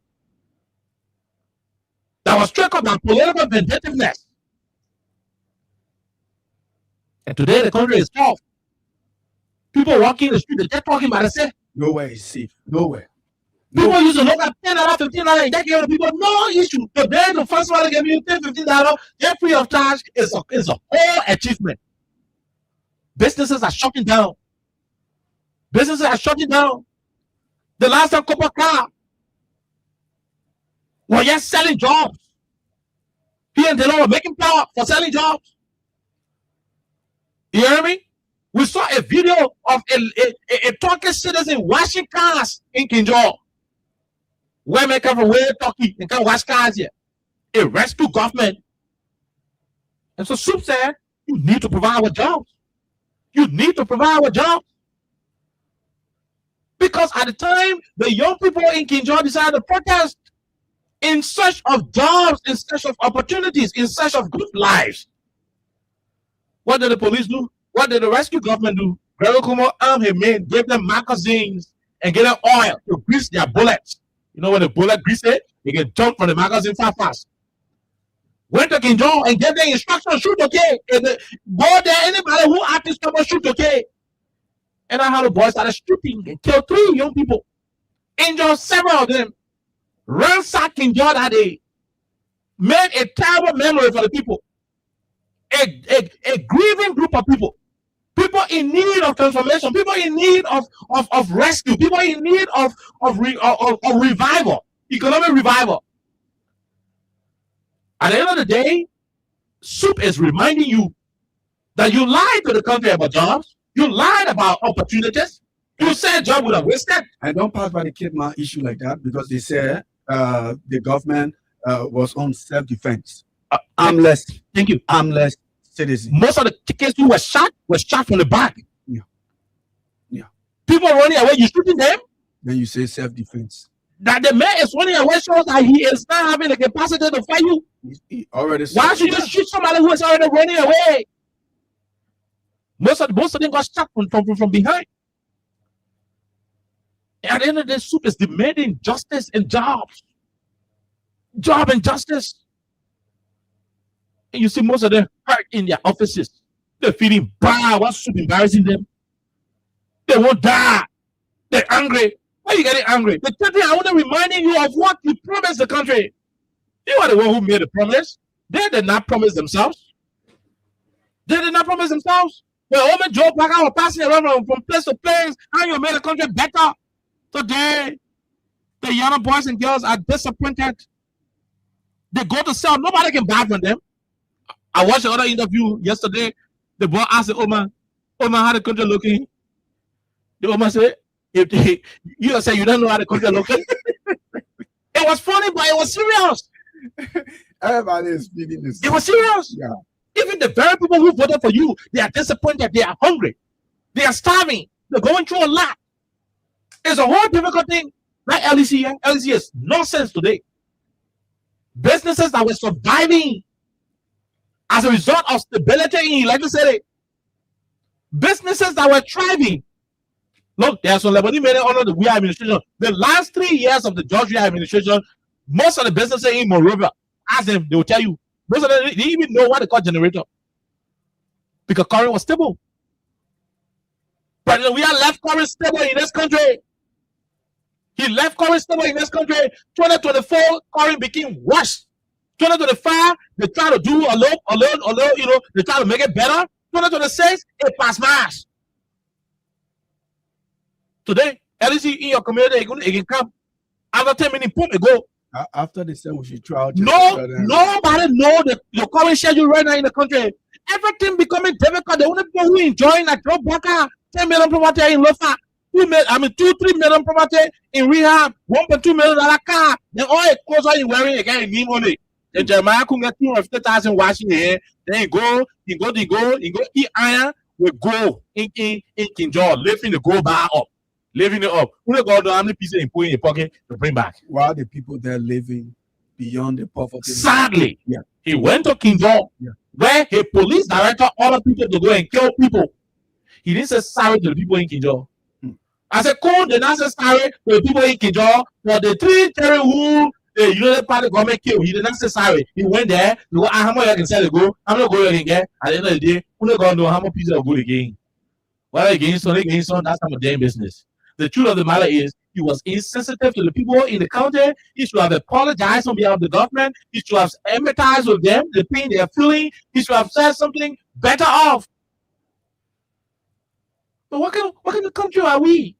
That was struck up by political vindictiveness. And today the country is tough. People walking the street, they're talking about it. Nowhere is safe. Nowhere. People used to look at $10, $15, and that gave people no issue. Today, the first one to give you $10, $15, they're free of charge. Is a whole achievement. Businesses are shutting down. The last time Copper Car were just selling jobs. Here and they were making power for selling jobs. You hear me? We saw a video of a Turkish citizen washing cars in Kinjor. Women come from Turkey and come wash cars here. A rescue government And so Soup said, you need to provide our jobs. You need to provide our jobs. Because at the time, the young people in King George decided to protest in search of jobs, in search of opportunities, in search of good lives. What did the police do? What did the rescue government do? Gregory Kumo armed his men, gave them magazines, and gave them oil to grease their bullets. You know, when the bullet grease it, they get dumped from the magazine fast. Went to King George and gave them instructions, shoot okay. And go there, anybody who acted trouble, shoot okay. And that's how the boys started shooting and killed 3 young people. Injured several of them. Ransacked King George that day. Made a terrible memory for the people. A grieving group of people. People in need of transformation. People in need of rescue. People in need of revival. Economic revival. At the end of the day, Soup is reminding you that you lied to the country about jobs. You lied about opportunities. You said job would have wasted. And don't pass by the Kidman issue like that because they said the government was on self-defense. Armless. Thank you. Armless citizens. Most of the kids who were shot from the back. Yeah. People running away, you shooting them? Then you say self-defense. That the man is running away shows that he is not having the capacity to fight you. He already Why should you shoot somebody who is already running away? Most of them got shot from behind. At the end of the day, Soup is demanding justice and jobs. Job and justice. And you see most of them hurt in their offices. They're feeling bad. What's Soup embarrassing them? They won't die. They're angry. Why are you getting angry? The country, I want to reminding you of what you promised the country. You are the one who made the promise. They did not promise themselves. They did not promise themselves. When Omen Joe Parker was passing around from place to place, and you made the country better. Today, the young boys and girls are disappointed. They go to sell. Nobody can buy from them. I watched another interview yesterday. The boy asked the Oman, how the country looking? The Oman said, you say you don't know how the country looking? It was funny, but it was serious. Everybody is feeling this. It was serious. Yeah. Even the very people who voted for you, they are disappointed. They are hungry. They are starving. They're going through a lot. It's a whole difficult thing. Like LEC. LEC is nonsense today. Businesses that were surviving as a result of stability in electricity. Businesses that were thriving. Look, there's some Lebanese men under the Weah administration. The last 3 years of the George Weah administration, most of the businesses in Monrovia, ask them, they will tell you. Most of them didn't even know what they call generator. Because current was stable. President Weah left current stable in this country. He left current stable in this country. 2024, current became worse. 2025, they try to do a little, they try to make it better. 2026, it passed mass. Today, LEC in your community, it can come. After 10 minutes, boom, it go. After they said we should try out. Nobody know the current schedule right now in the country. Everything becoming difficult. The only people who enjoying like Joe Parker, 10 million property in Lofa, 3 million property in rehab, $1.2 million car. Then all the clothes are you wearing again in new money. Then Jeremiah could get 250,000 washing here. Then he go, he iron will go in King George, lifting the gold bar up. Living it up. Who go down how many pieces and put in your pocket to bring back? While the people there living beyond the poverty. Sadly, yeah. He went to King George, where a police director ordered people to go and kill people. He didn't say sorry to the people in King George. I said, cool, did not say sorry to the people in King George for the 3 terror who the United Party government killed. He did not say sorry. He went there, he go, how much I can sell to go? How much go again? At the end of the day, who not gonna know how much pieces of good again? Well, again, that's some of their business. The truth of the matter is, he was insensitive to the people in the county. He should have apologized on behalf of the government. He should have empathized with them, the pain they are feeling. He should have said something better off. But what kind of country are we?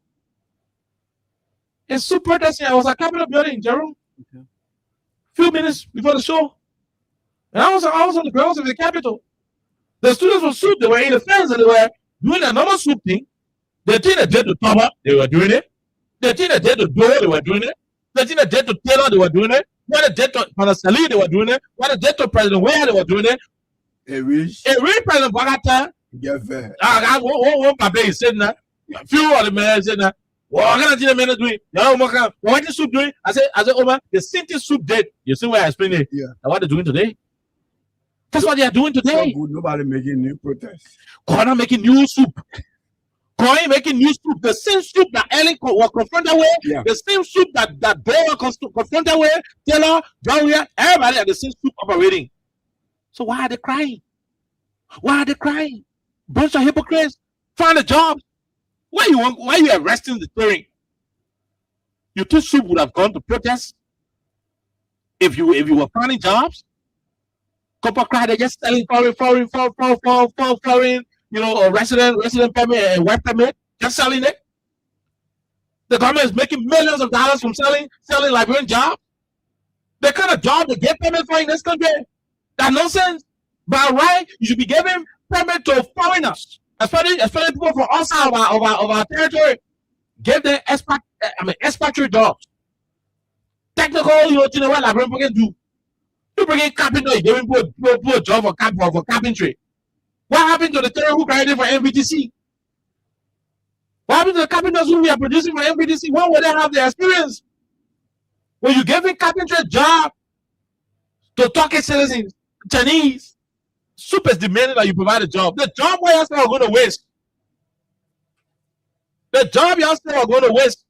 It's so protesting. I was at Capitol building, Jerome. Few minutes before the show. And I was on the grounds of the Capitol. The students were soup. They were in the fence and they were doing a normal soup thing. The thing they did to Thomas, they were doing it. The thing they did to Doe, they were doing it. The thing they did to Taylor, they were doing it. What they did to Panasali, they were doing it. What they did to President Weah, they were doing it. A wish. A real President Bogata, Get fair. I won't pay sitting there. Few of the men said that. Well, I'm gonna tell the men doing. What is soup doing? I said, Oma, the Sinti soup dead. You see why I explained it? Yeah. And what they're doing today? That's what they are doing So today. good, nobody making new protests. Corner making new soup. Corner making new soup. The same soup that Ellen was confronted with. Yeah. The same soup that Dora was confronted with. Taylor, John, everybody at the same soup operating. So why are they crying? Why are they crying? Bunch of hypocrites. Find a job. Why you arresting the hearing? You think soup would have gone to protest if you were finding jobs? Copper cry, they're just selling foreign, or resident permit and work permit, just selling it. The government is making millions of dollars from selling Liberian jobs. The kind of job they get permit for in this country, that nonsense. By right, you should be giving permit to foreigners, especially people from outside of our territory. Give them expatriate jobs. Technical, you know what Liberian can do. You bring in carpenter, you give him put a job for carpentry. What happened to the terror who created for MVTC? What happened to the carpenters who we are producing for MVTC? When will they have the experience? When you giving carpentry a job to Turkish citizens, Chinese, soup is demanding that you provide a job. The job where you're still going to waste. The job you're still going to waste.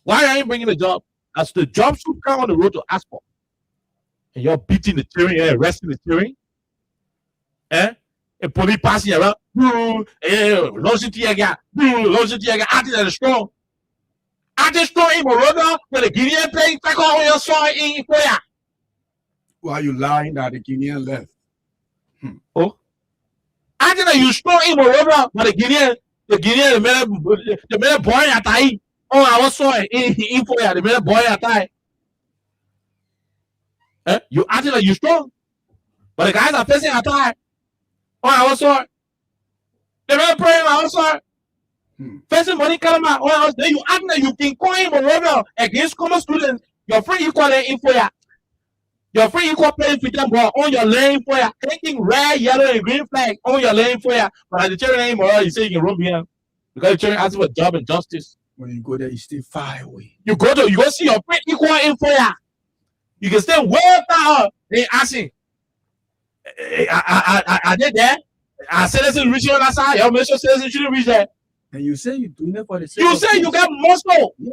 Why are you bringing the job? As the job soup come on the road to ask for. And you're beating the steering and arresting the steering. A police passing around. Launching tear gas. Acting as strong. Acting strong in Morocco, when the Guinean playing take on your soil in Korea. Why are you lying that the Guinean left? Acting that you strong in Morocco, when the Guinean, the man boy at I on our soil in Korea, the man boy at I. You acting like you strong, but the guys are facing attack on our soil. They were praying on our soil. Facing money calama on our. Then you acting like you can coin Morocco against common students. Your free equal in Korea. Your free equal playing freedom ball on your lane for ya. Taking red, yellow, and green flag on your lane for ya. But at the cherry name, you say you can run behind because the cherry asks for job and justice. When you go there, you stay far away. You go see your free equal in for ya. You can stay way far. They asking, I did that. I said this is reaching on that side. Your mission says it shouldn't reach there. And you say you're doing it for the sake You of say peace. you got muscle. Yeah.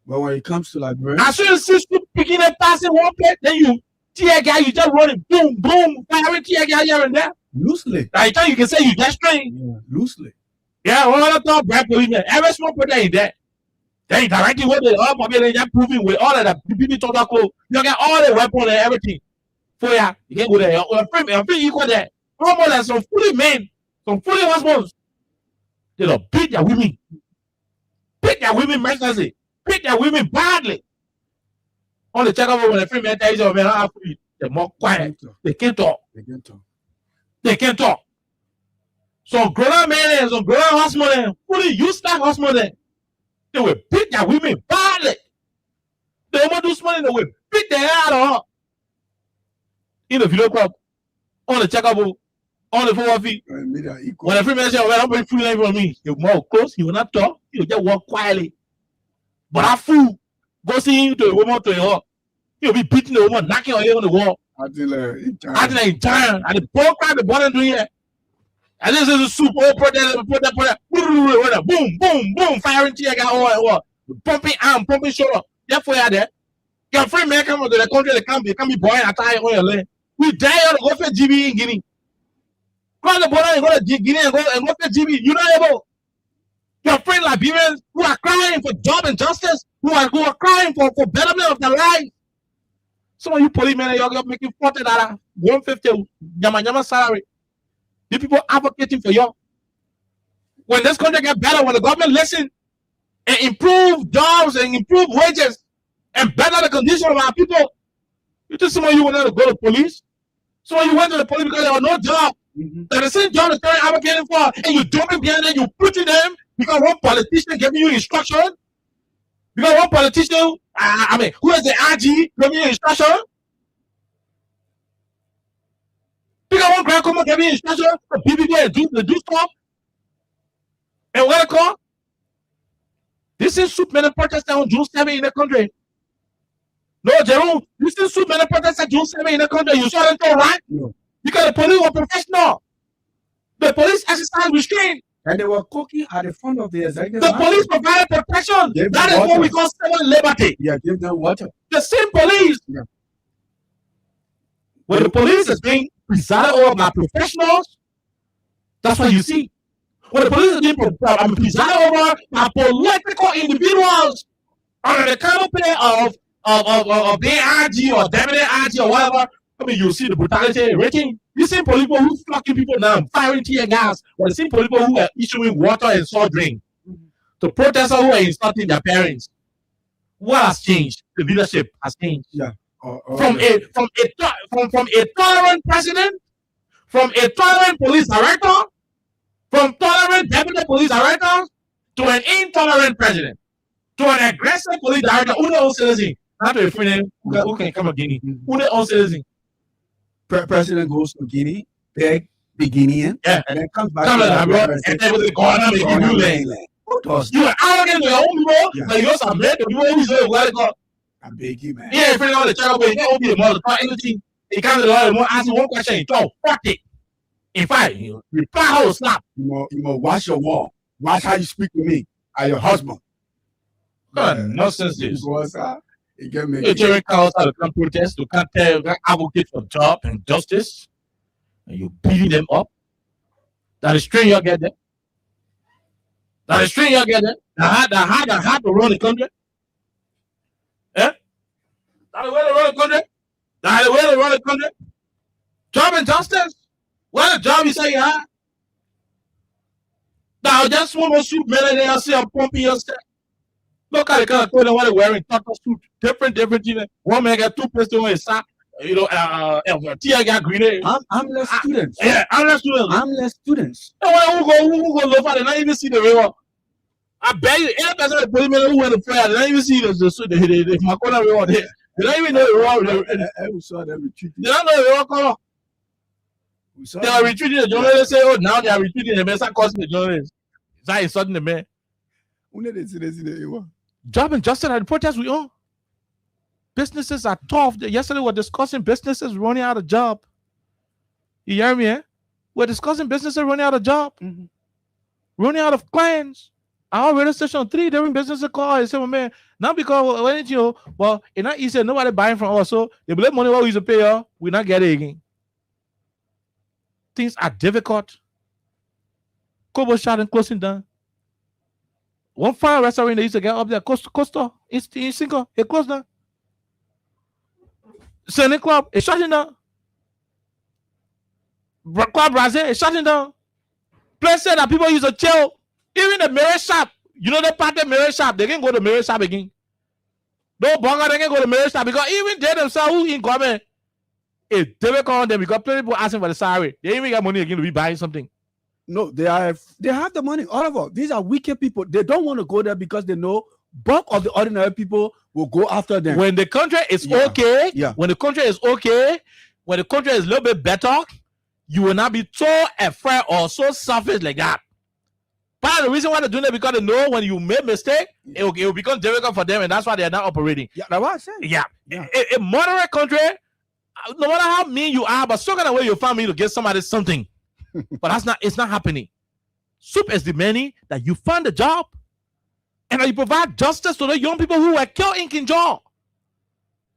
But when it comes to Liberia, As soon as you picking and passing one plate, then you tear gas, you just running, boom, boom, firing tear gas here and there. loosely. Like you can say you just trained. Yeah, loosely. Yeah, all the time, black policemen, every small person in there. They directly with the all probably they just proving with all of that people tobacco. You get all the weapons and everything. For ya, you can go there. I'm free equal there. Almost like some fully men, some fully husbands. They don't beat their women. Beat their women mercilessly. Beat their women badly. On the check over when the free man tells you, man, I'm free. They're more quiet. They can't talk. They can talk. They can't talk. Some grown men and some grown husband, fully useless husband, they will beat their women badly. They won't do money, they will beat their head out of her. In the video club, on the check over, on the 4 feet. And made her equal. When the free man says, well, I'm very free life from me, he'll more close, he will not talk, he'll just walk quietly. But that fool, go see him to a woman to a hug. He'll be beating the woman, knocking her head on the wall. Until Acting like giant, and the ball crack the bottom doing it. And this is a soup, all put that, boom, boom, boom, firing tear gas, all pumping arm, pumping shoulder. Therefore, you're there. Your free man come to the country, they can be boy and tie on your leg. We die on the go for GB in Guinea. Go to the border and go to Guinea and go for GB. You're not able. Your friend Liberians who are crying for job and justice, who are crying for betterment of their lives. Some of you policemen, you're making $40, $150 yama salary. The people advocating for you. When this country get better, when the government listen and improve jobs and improve wages and better the condition of our people, you think some of you will not go to police? Some of you went to the police because there was no job. That the same job that they're advocating for, and you jumping behind them, you putting them because one politician giving you instruction. Because one politician, who is the RG giving you instruction? Because got one grand come and give me instruction for people go and do stuff. And what I call? This is soup many protests on June 7 in the country. No, Jerome, this is soup many protests on June 7 in the country. You saw them throw right? No. Because the police were professional. The police exercise restraint. And they were cooking at the front of the executive. The police provided protection. Give That them is what we water. call civil liberty. Yeah, give them water. The same police. Yeah. When the police is being presided over by professionals, that's what you see. When the police is being presided over by political individuals under the canopy of being IG or deputy IG or whatever, I mean, you see the brutality rating. You see people who flocking people now, firing tear gas, or the same people who are issuing water and soft drink. The protesters who are insulting their parents. What has changed? The leadership has changed. Yeah. From a tolerant president, from a tolerant police director, from tolerant deputy police director, to an intolerant president, to an aggressive police director who knows citizen, not to a friend who can come again, who knows citizen. President goes to Guinea, beg the Guinean, Yeah. and then comes back Come to on, bro. Nigeria And then with the corner, they give you land. Who does You are arrogant to your own people, Yeah. but you also admit the people who say, well, God, I beg you, man. he ain't friend on the channel, but he can't be the mother, anything. He comes to the lawyer and won't ask you one question, he talk, fuck it. In fact, you reply how to slap. You must watch your wall. Watch how you speak to me and your husband. What nonsense this. Because it get me. You during council to come protest, to come tell, advocate for job and justice, and you beating them up. That is strange you get there. That is strange you get there. That hard to run the country. Eh? That's the way to run the country. That's the way to run the country. Job and justice. What a job you say you have? Now just one more suit, man, and then I see I'm pumping your step. Look at the kind of clothing what they're wearing. Turtle suit, different. One man got two pistols on his sock. You know, Tia got green. I'm less students. Yeah, I'm not doing. I'm less students. Who go look at it? Not even see the river. I bet you, any person that put him in who went to prayer, they don't even see the Makona river there. They don't even know the river. We saw them retreating. They don't know the river color. We saw They are them. retreating the journalists. Say, oh, now they are retreating the man. Start causing the journalists. Is that insulting the man? Who did they see the Job and justice at the protest we own. Businesses are tough. Yesterday we were discussing businesses running out of job. You hear me? We're discussing businesses running out of job, running out of clients. Our radio station 3 different businesses call and say, well, man, not because when you know, well, it's not easy. Nobody buying from us, so they believe money what we used to pay you, we not get it again. Things are difficult. Kobo shot and closing down. One fire restaurant they used to get up there, Costa, in Cinco, it closed down. Sunny Club, it's shutting down. Club Brazil, it's shutting down. Places that people used to chill. Even the mirror shop, you know the part of the mirror shop, they can go to the mirror shop again. No bunga, they can go to the mirror shop because even they themselves who in government, it's difficult on them because people asking for the salary. They even got money again to be buying something. No, they have the money. All of us. These are wicked people. They don't want to go there because they know bulk of the ordinary people will go after them. When the country is okay, when the country is okay, when the country is a little bit better, you will not be so afraid or so selfish like that. Part of the reason why they're doing it because they know when you make mistake, it will become difficult for them, and that's why they are not operating. Yeah, that's what I said. Yeah. A moderate country, no matter how mean you are, but still gonna way your family to get somebody something. But it's not happening. Soup is demanding that you find a job and that you provide justice to the young people who were killed in Kinjal.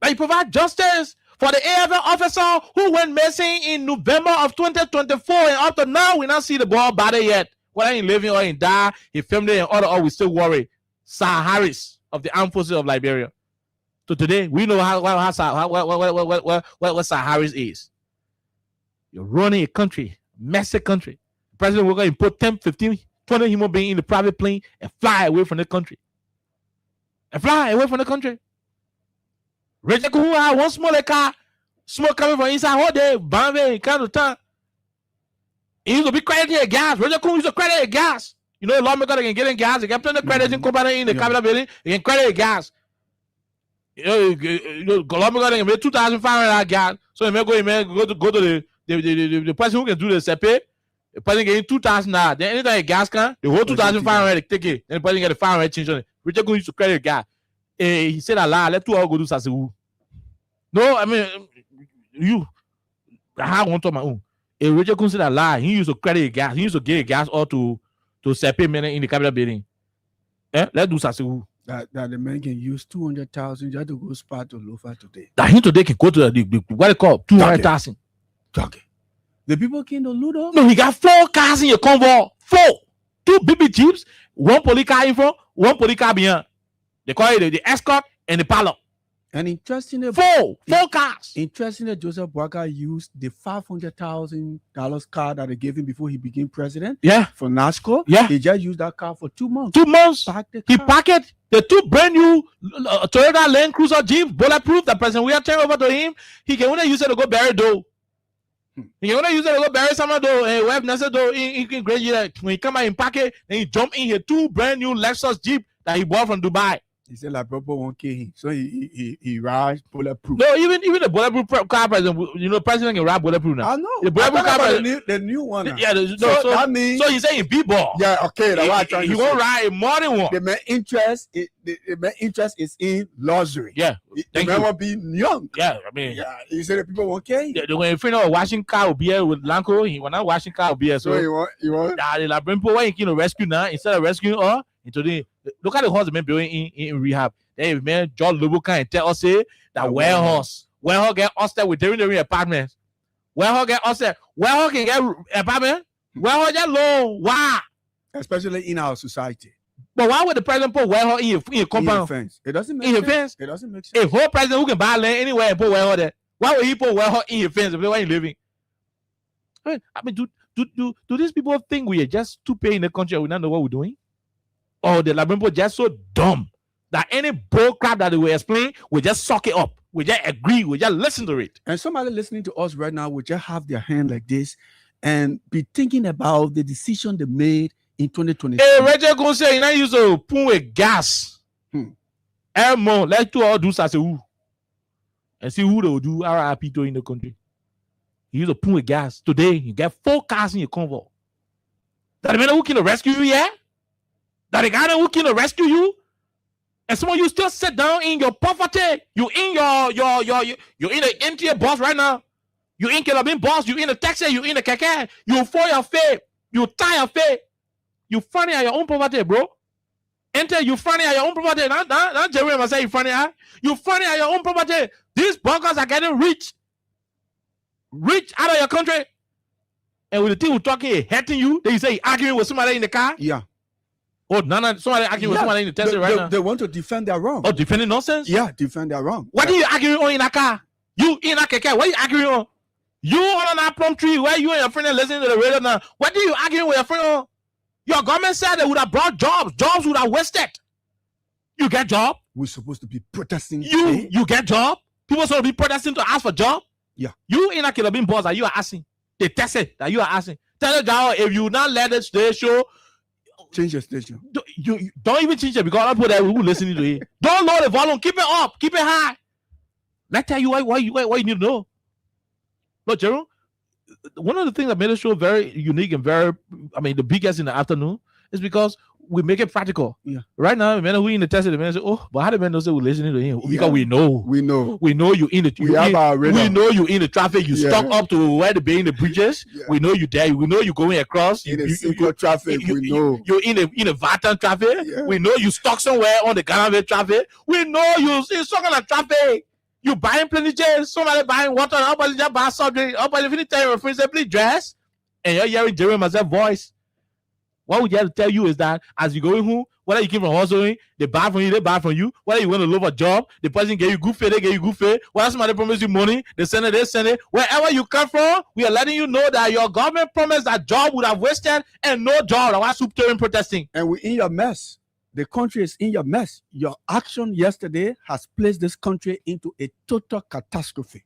That you provide justice for the AFL officer who went missing in November of 2024, and up to now we not see the ball body yet. Whether he living or he die, his family and other, we still worry. Sir Harris of the Armed Forces of Liberia. So today we know what Sir Harris is. You're running a country, massive country. The president will go and put 10, 15, 20 human beings in the private plane and fly away from the country. Rachel who had one small car, smoke coming from inside all day, Bombay, kind of time. He used to be crediting a gas. Rachel Kuhn used to credit a gas. You know, the lawmaker they can get in gas. They can put the credit in company in the capital building. They can credit a gas. You know, lawmaker they can make $2,500 gas. So they may go to the person who can do the sepe, the person getting 2,000 naira. Then anytime a gas can, the whole 2,500 they take it. Then the person get the 500 change on it. Richard Kun used to credit the guy. He said, Allah, let 2 all go do sasewu. No, I mean, you. I have one to my own. Richard Kun said Allah, he used to credit the gas. He used to get the gas all to sepe men in the capital building. Let's do sasewu. That the man can use 200,000 just to go spot to Lofa today. That he today can go to the what they call 200,000. Okay. The people came to Ludo. No, he got 4 cars in your convoy. 4. 2 BB jeeps, 1 police car in front, 1 police car behind. They call it the escort and the pilot. And interestingly, 4 cars. Interestingly, Joseph Boakai used the $500,000 car that they gave him before he became president. Yeah. For NASCO. Yeah. He just used that car for 2 months. 2 months. He car. packed it. The 2 brand new Toyota Land Cruiser Jeep, bulletproof. The president we are turning over to him. He can only use it to go bury dough. He can only use it to go bury some dough. We have necessary dough in great year. When he come out in packet, then he jump in here 2 brand new Lexus Jeep that he bought from Dubai. He said like Bobo won't kill him. So he rides bulletproof. No, even the bulletproof car president, president can ride bulletproof now. I know. The bulletproof car president, the new one. Yeah, so that means, so he's saying B-ball. Yeah, okay. That's what I'm trying to he say. won't ride more than one. The main interest is in luxury. Yeah. The man won't be young. Yeah, I mean. Yeah, he said the people won't care. When you find out washing car will be here with Lanco, he will not washing car will be here. So you want? The bring people when you rescue now instead of rescuing her into the look at the horse the man building in rehab. Hey man, John Lobo can tell us say that warehouse get hosted with during apartments. Warehouse get hosted. Warehouse can get apartment. Warehouse get low. Why? Especially in our society. But why would the president put warehouse in your compound? Fence. It doesn't make in sense. Your fence. It doesn't make sense. If whole president who can buy land anywhere and put warehouse there, why would he put warehouse in your fence if they ain't living? I mean, do these people think we are just stupid in the country and we don't know what we're doing? Or the Liberian people just so dumb that any bull crap that they will explain, we just suck it up. We just agree. We just listen to it. And somebody listening to us right now will just have their hand like this and be thinking about the decision they made in 2020. Hey, Rachel gonna say, you know, use a put with gas. Elmo, let's do all do sasewu and see who they will do RIP to in the country. You use a put with gas. Today, you get 4 cars in your convoy. That the man who can rescue you, yeah? That the guy who can rescue you? And some of you still sit down in your poverty. You in you're in the interior bus right now. You in Kelabin bus. You in the taxi. You in the keke. You for your faith. You tie your faith. You funny at your own poverty, bro. Enter you funny at your own poverty. Not Jerry must say you funny at. You funny at your own poverty. These bunkers are getting rich out of your country. And with the thing who talking hurting you, then you say arguing with somebody in the car. Yeah. Oh, somebody arguing with somebody in the Tesla right now. They want to defend their wrong. Oh, defending nonsense? Yeah, defend their wrong. What are you arguing on in a car? You in a keke, what are you arguing on? You on that plum tree where you and your friend are listening to the radio now. What are you arguing with your friend on? Your government said they would have brought jobs. Jobs would have wasted. You get job? We're supposed to be protesting. You get job? People supposed to be protesting to ask for job? Yeah. You in a Kilobin boss that you are asking. They tested that you are asking. Tell the guy if you not let it stay show. Change your station. You don't even change it because other people that will listening to it. Don't lower the volume. Keep it up. Keep it high. Let's tell you why you need to know. Look, Jerome, one of the things that made the show very unique and the biggest in the afternoon is because we make it practical. Yeah. Right now, man, we in the test, the man say, "Oh, but how the man know say we're listening to him?" Because we know you in the. We know you in the traffic. You stuck up to where the be in the bridges. Yeah. We know you there. We know you going across. In the traffic. We know you're in the Vatan traffic. Yeah. We know you stuck somewhere on the Ghana traffic. We know you stuck on the traffic. You buying plenty chairs. Somebody buying water. Nobody just buy something. Nobody finish telling your friends, please dress. And you're hearing Jerry myself voice. What we have to tell you is that as you go home, whether you came from hustling, they buy from you, whether you want to look for a job, the person gave you good pay, they gave you good pay. Whether somebody promised you money, they send it. Wherever you come from, we are letting you know that your government promised that job would have wasted and no job. That's why subterranean protesting. And we're in your mess. The country is in your mess. Your action yesterday has placed this country into a total catastrophe.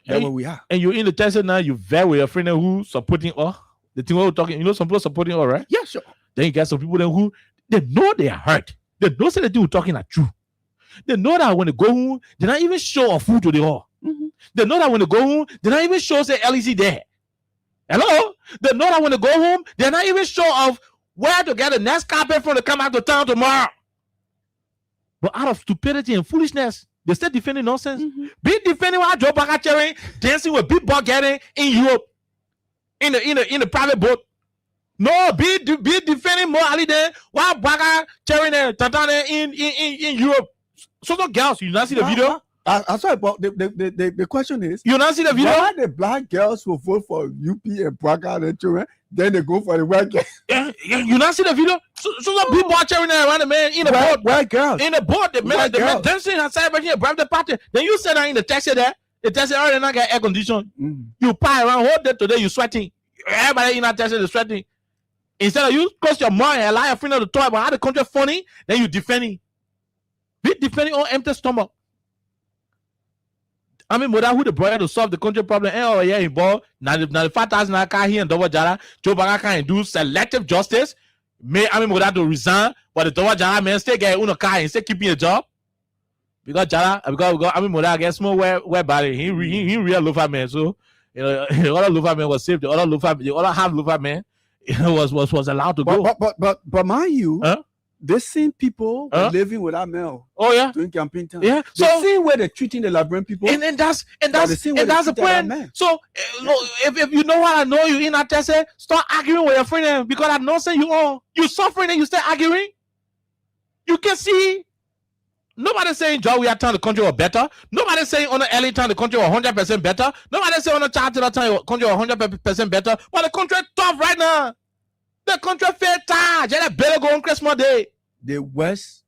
That's where we are. And you're in the Tesla now, you very with your friend who supporting us. The thing we're talking, some people supporting all right. Yeah, sure. Then you get some people then who they know they are hurt. They know that the thing we're talking are true. They know that when they go home, they're not even sure of food to the all. Mm-hmm. They know that when they go home, they're not even sure say LEC there. Hello? They know that when they go home, they're not even sure of where to get the next carpet from to come out to town tomorrow. But out of stupidity and foolishness, they still defending nonsense. Be defending what Joe Baga Cherry dancing with Big Boy getting in Europe in the private boat. No, be defending more Ali than while Baga Cherry and Tantana in Europe. So the girls, you not see the video? I saw it, but the question is, You not see the video? why the black girls will vote for UP and Braga and children, then they go for the white girls? You not see the video? So the people are cheering around the man in the boat. White girls. In the boat, the man dancing outside but here, grab the party. Then you sit down in the taxi there. The taxi already not got air condition. You pie around whole day today, you sweating. Everybody in that taxi is sweating. Instead of you close your mouth and allow your friend to talk about how the country funny, then you defending. Be defending on empty stomach. I mean, without who the brother to solve the country problem. Oh yeah, boy. Now the 5,000 car here in Dover Jara, Joe Baga can do selective justice. Without to resign, but the Dover Jara man still get on a car and still keeping a job. Because Jara, without get small where body. He real loafer man. So the other loafer man was saved. The other half loafer man was allowed to go. But mind you, Huh? they seen people living without mail Oh yeah. during campaign time. Yeah. They So see where they're treating the Liberian people. and that's the same way the they treat other point. men. So if you know what I know, you in that test, start arguing with your friend because I know say you suffering and you still arguing. You can see nobody saying Joe we are telling the country was better. Nobody saying on the early time the country was 100% better. Nobody saying on the child to the time the country was 100% better. But the country tough right now. The country fair time. Just better go on Christmas Day. The West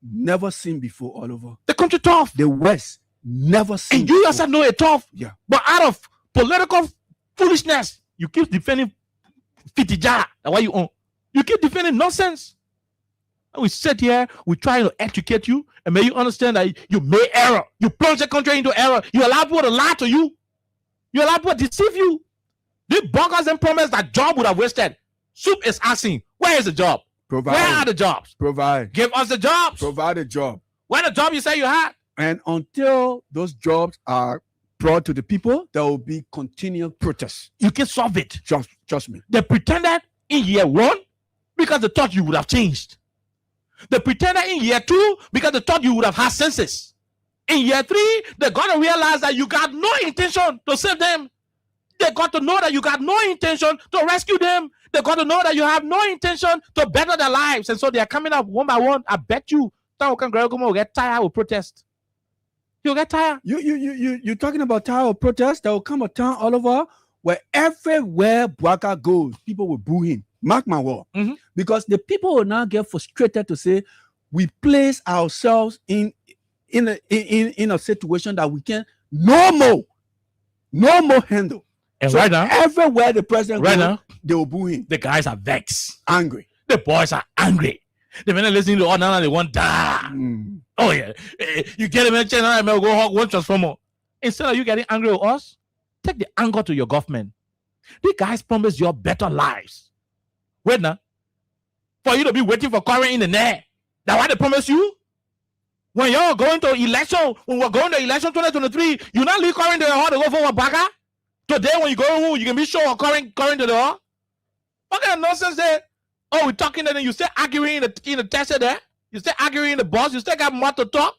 never seen before all over. The country tough. The West never seen. And you before. yourself know it tough. Yeah. But out of political foolishness, you keep defending Fitija. That's why you own. You keep defending nonsense. And we sit here, we try to educate you and make you understand that you made error. You plunge the country into error. You allow people to lie to you. You allow people to deceive you. These buggers and promise that job would have wasted. Soup is asking, where is the job? Provide. Where are the jobs? Provide. Give us the jobs. Provide a job. Where the job you say you had? And until those jobs are brought to the people, there will be continual protests. You can solve it. Trust me. They pretended in year 1 because they thought you would have changed. They pretended in year 2 because they thought you would have had senses. In year 3, they got to realize that you got no intention to save them. They got to know that you got no intention to rescue them. They got to know that you have no intention to better their lives. And so they are coming up one by one. I bet you, will get tired with protest. You'll get tired. You're talking about tired of protest. There will come a time all over where everywhere Bwaka goes, people will boo him. Mark my word. Because the people will now get frustrated to say, we place ourselves in a situation that we can no more handle. And So right now, everywhere the president right goes, now, they will boo him. the guys are vexed. Angry. The boys are angry. They've been listening to all now they want die. Oh yeah. You get a mention, I go hug one transformer. Instead of you getting angry with us, take the anger to your government. The guys promise you better lives. Wait now. For you to be waiting for current in the net. That's why they promise you. When you're going to election, when we're going to election 2023, you not leave current to your heart to go for a bagger. Today, when you go home, you can be sure current to the heart. What kind of nonsense there? Oh, we're talking and then you still arguing in the tester there. You still arguing in the boss. You still got more to talk.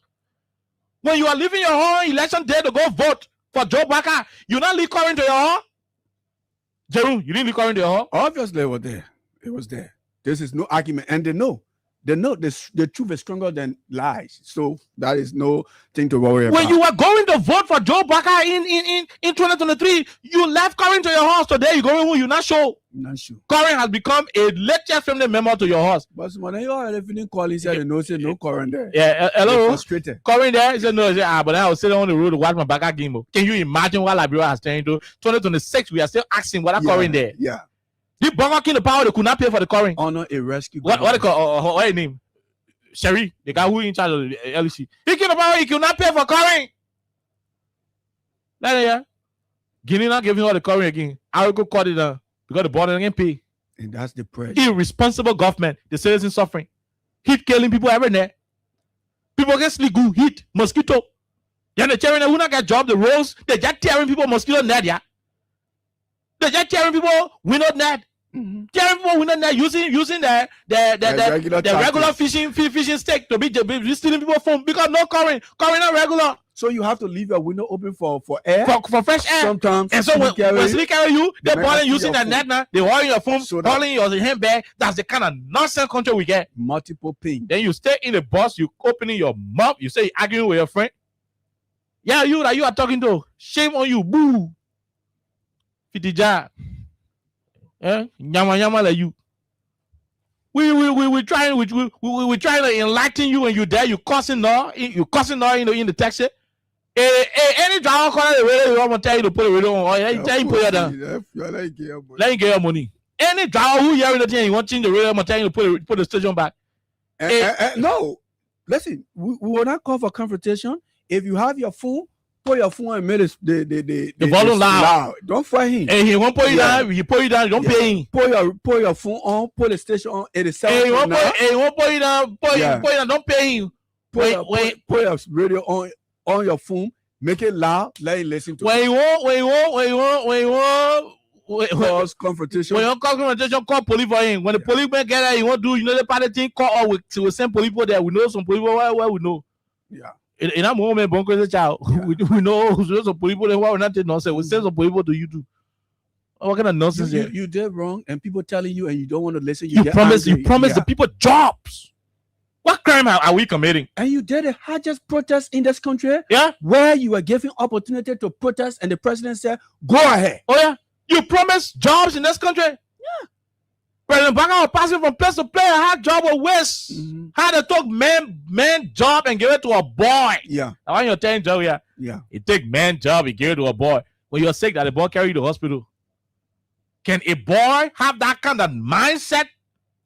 When you are leaving your home election day to go vote for Joe Baca, you not leave current to your heart. Jerome, you didn't leave current to your heart. Obviously, it was there. It was there. This is no argument. And they know the truth is stronger than lies. So that is no thing to worry about. When you were going to vote for Joe Baca in 2023, you left current to your house. Today, you're going home, you're not sure. Not sure. Current has become a latest family member to your house. But when you are living call inside, no say no current there. Yeah, They're hello. frustrated. Current there, he said no. He said, but I was sitting on the road to watch my Baca game. Can you imagine what Liberia has turned into? 2026, we are still asking what current there. Yeah. The Burger King, the power, they could not pay for the current. Honor a rescue. What they call? What his name? Sherry, the guy who in charge of the LEC. He could not pay for current. Yeah. Guinea not giving all the current again. I will go cut it down because the border didn't pay. And that's the pressure. Irresponsible government. The citizens suffering. Heat killing people every day. People get sleep, heat, mosquito. Then the chairman who not get job the roads, they just tearing people mosquito net, yeah. They just tearing people window net. Tearing people window net using the regular fishing stick to be stealing people phone because no current not regular. So you have to leave your window open for air, for fresh air. Sometimes, and so when they carry you, they're balling using the net now. They holding your phone, so balling your handbag. That's the kind of nonsense country we get. Multiple ping. Then you stay in the bus, you opening your mouth, you say you're arguing with your friend. Yeah, you that you are talking to. Shame on you, boo. Fitija. Nyama like you. We trying to enlighten you, and you there, you cussing now, in the taxi. Any driver call the radio, you want to tell you to put the radio on. Tell you put it down. Let you get your money. Any driver who hearing the thing, you want to change the radio, I'm telling you to put the station back. No, listen, we will not call for confrontation. If you have your phone, put your phone and make the volume loud. Don't fight him. And he won't put you down. He put you down. Don't pay him. Put your phone on. Put the station on. It is he won't put you down. Put you down. Don't pay him. Put your radio on your phone. Make it loud. Let him listen to. When you want. Cause confrontation. When you call confrontation, call police for him. When the policeman get there, you want to do, the party thing, call all we send police there. We know some police where we know. Yeah. In that moment, Bonko is a child. We know some people that were not nonsense. We send some people to you too. What kind of nonsense? You did wrong, and people telling you, and you don't want to listen. You promise the people jobs. What crime are we committing? And you did the largest protest in this country. Yeah, where you were given opportunity to protest, and the president said, "Go ahead." Oh yeah, you promised jobs in this country. Yeah. President Baka was passing from place to place. Had job with West. Had to take man job and give it to a boy. Yeah. I want you to tell job, yeah. Yeah. He take man job, he give it to a boy. When you're sick, that the boy carry you to the hospital. Can a boy have that kind of mindset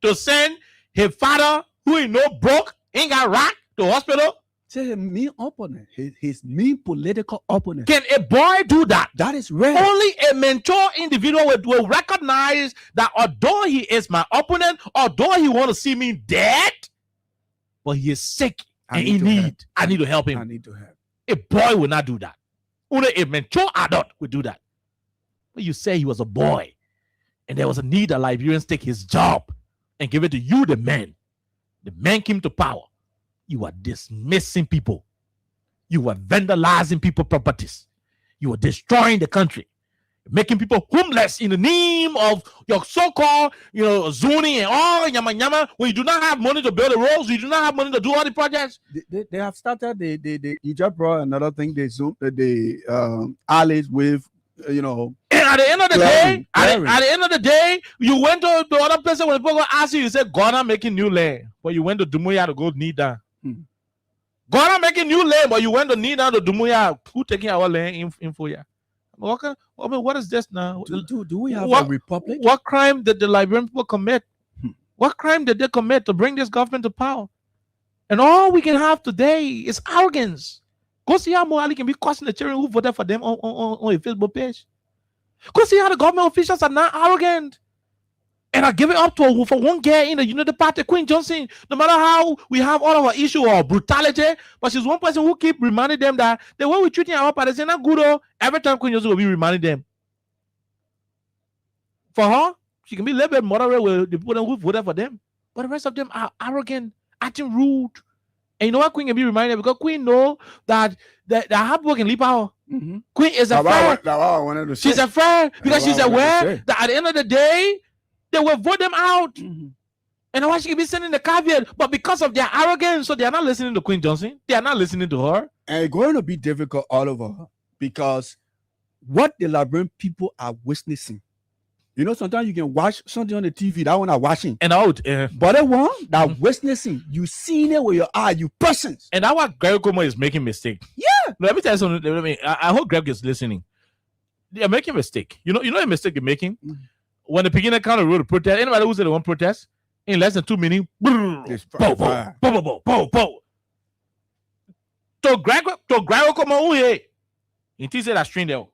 to send his father, who he know broke, ain't got right, to the hospital? Say his mean opponent, his mean political opponent. Can a boy do that? That is rare. Only a mature individual will recognize that although he is my opponent, although he want to see me dead, but he is sick and I need to help him. I need to help. A boy will not do that. Only a mature adult will do that. But you say he was a boy, and there was a need that Liberians take his job and give it to you, the man. The man came to power. You are dismissing people. You are vandalizing people's properties. You are destroying the country, making people homeless in the name of your so-called, zoning and all yama. When you do not have money to build the roads, you do not have money to do all the projects. They have started. You just brought another thing. They zoom the alleys with, And at the end of the day, at the end of the day, you went to the other place when people ask you said, Ghana making new land, but you went to Dumuya to go knee down. Ghana making new land, but you went to knee down to Dumuya. Who taking our land info here? What is this now? Do we have a republic? What crime did the Liberian people commit? What crime did they commit to bring this government to power? And all we can have today is arrogance. Go see how Mo Ali can be cursing the children who voted for them on a Facebook page. Go see how the government officials are not arrogant. And I give it up to for one girl in the United Party, Queen Johnson. No matter how we have all of our issue or brutality, but she's one person who keep reminding them that the way we're treating our party is not good. Every time Queen Johnson will be reminding them. For her, she can be a little bit moderate with the people who voted for them. But the rest of them are arrogant, acting rude. And you know what Queen can be reminded? Because Queen know that hard work can leave power. Queen is afraid. She's afraid because she's aware that at the end of the day, they will vote them out. And why she can be sending the caveat. But because of their arrogance, so they are not listening to Queen Johnson. They are not listening to her. And it's going to be difficult all over because what the Liberian people are witnessing. Sometimes you can watch something on the TV that one are watching. And out. But the one that witnessing, you seen it with your eye, you persons. And that's why Greg Como is making mistake. Yeah. Let me tell you something. I hope Greg is listening. They are making a mistake. You know the mistake they're making? When the beginner kind of wrote a protest, anybody who said they want protest, in less than 2 minutes, to Greg Como, he thinks that string there.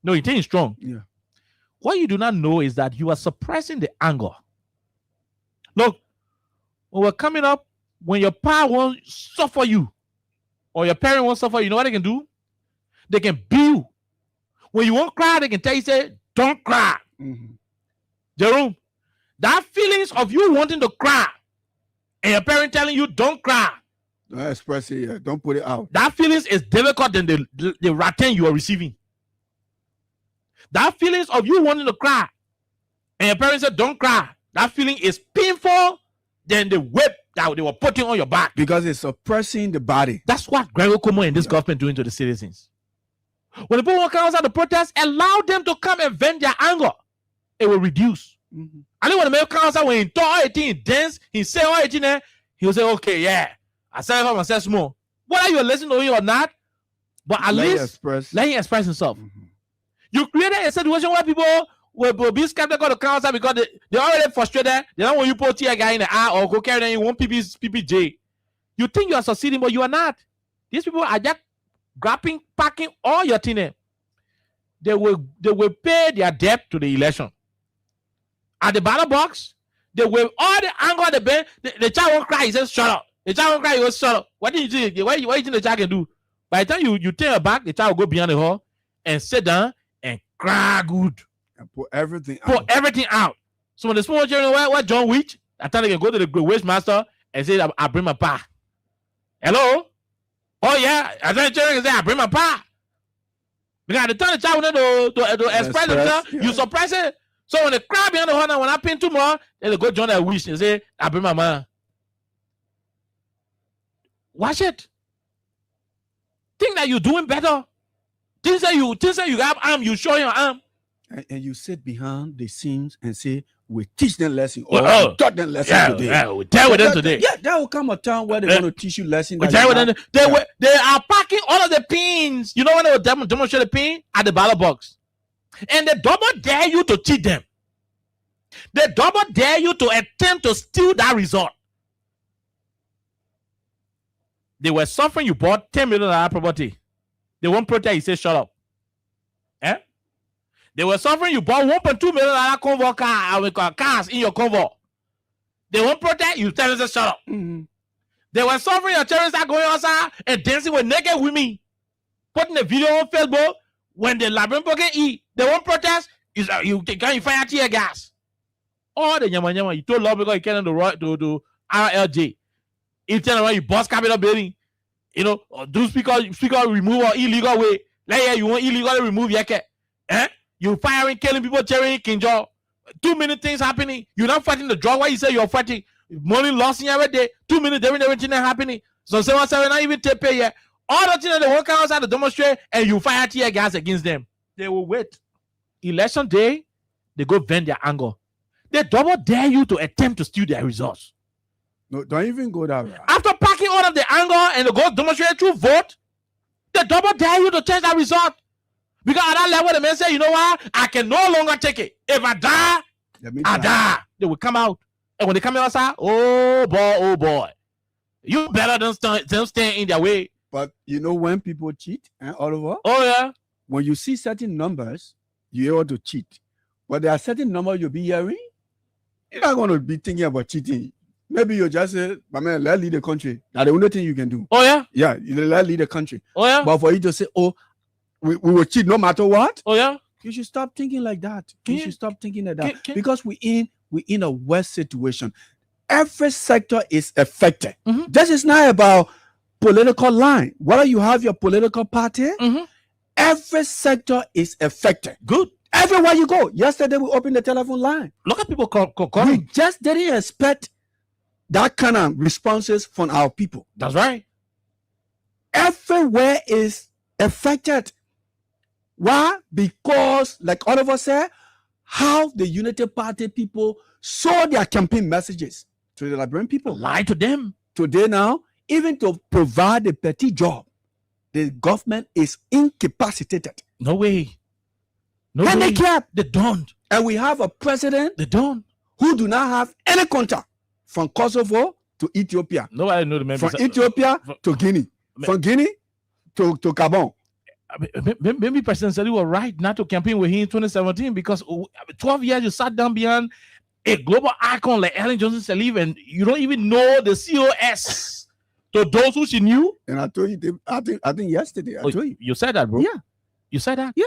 No, he thinks he's strong. Yeah. What you do not know is that you are suppressing the anger. Look, when we're coming up, when your power won't suffer you, or your parent won't suffer, you know what they can do? They can beat you. When you won't cry, they can tell you, say, don't cry. Mhm. Jerome, that feelings of you wanting to cry and your parent telling you don't cry, Don't express it yet. Don't put it out. that feelings is difficult than the rattan you are receiving. That feelings of you wanting to cry and your parents said don't cry, that feeling is painful than the whip that they were putting on your back. Because it's suppressing the body. That's what Gregor Como and this government doing to the citizens. When the people want to come outside the protest, allow them to come and vent their anger. It will reduce. Mhm. I think when the man comes outside, when he talk 18, he dance, he say all 18 there, he will say, okay, yeah, I said it myself small. Whether you're listening to him or not, but at Let it least express. let him express himself. Mhm. You created a situation where people will be skeptical to come outside because they already frustrated. They don't want you put a guy in the eye or go carry them in one PPJ. You think you are succeeding, but you are not. These people are just grabbing, packing all your thing. They will pay their debt to the election. At the ballot box, they will all the anger the ben. The child won't cry. He says, "Shut up." The child won't cry. He goes, "Shut up." What do you think? What do you think the child can do? By the time you turn your back, the child will go behind the hall and sit down and cry good. And put everything Put out. everything out. So when the small children, what John Witch, I thought they can go to the waste master and say, I bring my pa. Hello? Oh yeah. I thought the children can say, I bring my pa. Because at the time the child wanted to express themselves, yeah. you suppress it. So when they cry behind the corner, when I pin too more, then they go join their wish and say, I bring my man. Watch it. Think that you're doing better. Think that you have arm, you show your arm. And you sit behind the scenes and say, we teach them lesson or Well, we taught them lesson Yeah, today. yeah, we tell with them That- today. Yeah, there will come a time where they're Yeah. going to teach you lesson. We that tell you with them. have- They are packing all of the pins. You know when they will demonstrate the pin at the ballot box, and they double dare you to cheat them. They double dare you to attempt to steal that result. They were suffering. You bought $10 million property. They won't protect. You say shut up. Eh? They were suffering. You bought $1.2 million convo cars in your convo. They won't protect. You tell them to shut up. Mhm. They were suffering. Your children start going outside and dancing with naked women, putting the video on Facebook. When the labyrinth get eat, they won't protest. You fire tear gas. All the yama you told love because you can't do RLJ. You tell them you boss capital building, you know, or do speaker removal illegal way. Like yeah, you want illegally remove your cat. Eh? You firing, killing people, tearing King Jaw. Too many things happening. You're not fighting the drug. Why you say you're fighting? Money lost in every day. 2 minutes, everything happening. So 7 not even take pay yet. All the things that they walk outside to demonstrate and you fire tear gas against them. They will wait. Election day, they go vent their anger. They double dare you to attempt to steal their results. No, don't even go that way. After packing all of the anger and they go demonstrate through vote, they double dare you to change that result. Because at that level, the man say, you know what? I can no longer take it. If I die, Let me I try. die. They will come out. And when they come outside, oh boy. You better than stay in their way. But you know when people cheat, Oliver? Oh, yeah. When you see certain numbers, you're able to cheat. But there are certain numbers you'll be hearing, you're not going to be thinking about cheating. Maybe you just say, my man, let's lead the country. That's the only thing you can do. Oh, yeah. Yeah, let's lead the country. Oh, yeah. But for you to say, oh, we will cheat no matter what, Oh, yeah. you should stop thinking like that. You Can- should stop thinking like that. can- Because we're in a worse situation. Every sector is affected. Mhm. This is not about political line. Whether you have your political party, Mhm. every sector is affected. Good. Everywhere you go. Yesterday we opened the telephone line. Look at people We calling. just didn't expect that kind of responses from our people. That's right. Everywhere is affected. Why? Because, like all of us said, how the United Party people saw their campaign messages to the Liberian people. Lie to them. Today now, even to provide a petty job, the government is incapacitated. No way. No And way. they care. They don't. And we have a president They don't. who do not have any contact from Kosovo to Ethiopia, Nobody know the members. from Ethiopia to Guinea, from Guinea to Gabon. Maybe President Sali was right not to campaign with him in 2017 because 12 years you sat down behind a global icon like Ellen Johnson Sirleaf and you don't even know the COS to those who she knew. And I told you, I think yesterday, I told you. You said that, bro? Yeah. You said that? Yeah.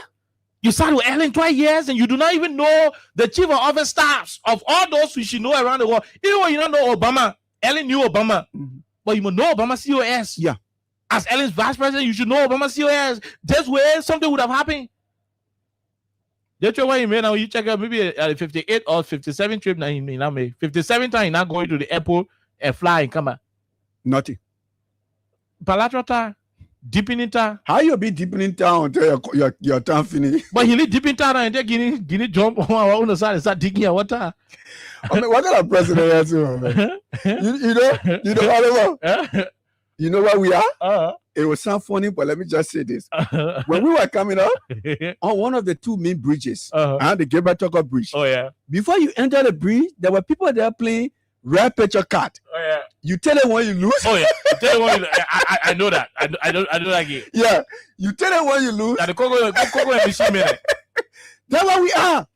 You sat with Ellen 12 years and you do not even know the chief of office staffs of all those who she know around the world. Even when you don't know Obama, Ellen knew Obama. Mhm. But you must know Obama COS. Yeah. As Ellen's vice president, you should know Obama COS. This way, something would have happened. That's why he made now. You check out maybe a 58 or 57 trip. Now he now made 57 time. He now going to the airport and fly and come back. Nothing. Bilateral time, deep in time. How you be deep in town until your time finish? But he live deep in town and then Guinea jump on our own side and start digging at water. I mean, what kind of president is you? You know, Oliver, you know where we are? It will sound funny, but let me just say this. When we were coming up on one of the two main bridges, the Gabriel Tucker Bridge, Oh yeah. before you enter the bridge, there were people there playing red picture card. Oh yeah. You tell them when you lose. Oh yeah. Tell you what, I know that. I know that game. Yeah. You tell them when you lose. That the Coco and machine man. That's where we are.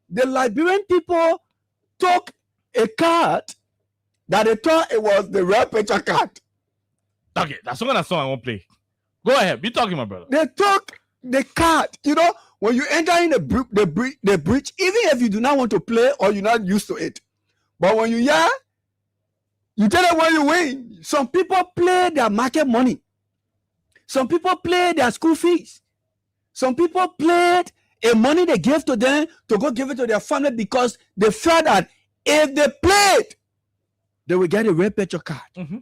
The Liberian people took a card that they thought it was the red picture card. Okay, that's not a song I won't play. Go ahead. Be talking, my brother. They took the card. You know, when you enter in the bridge, even if you do not want to play or you're not used to it, but when you tell them when you win. Some people play their market money. Some people play their school fees. Some people played a money they gave to them to go give it to their family because they felt that if they played, they would get a red picture card. Mm-hmm.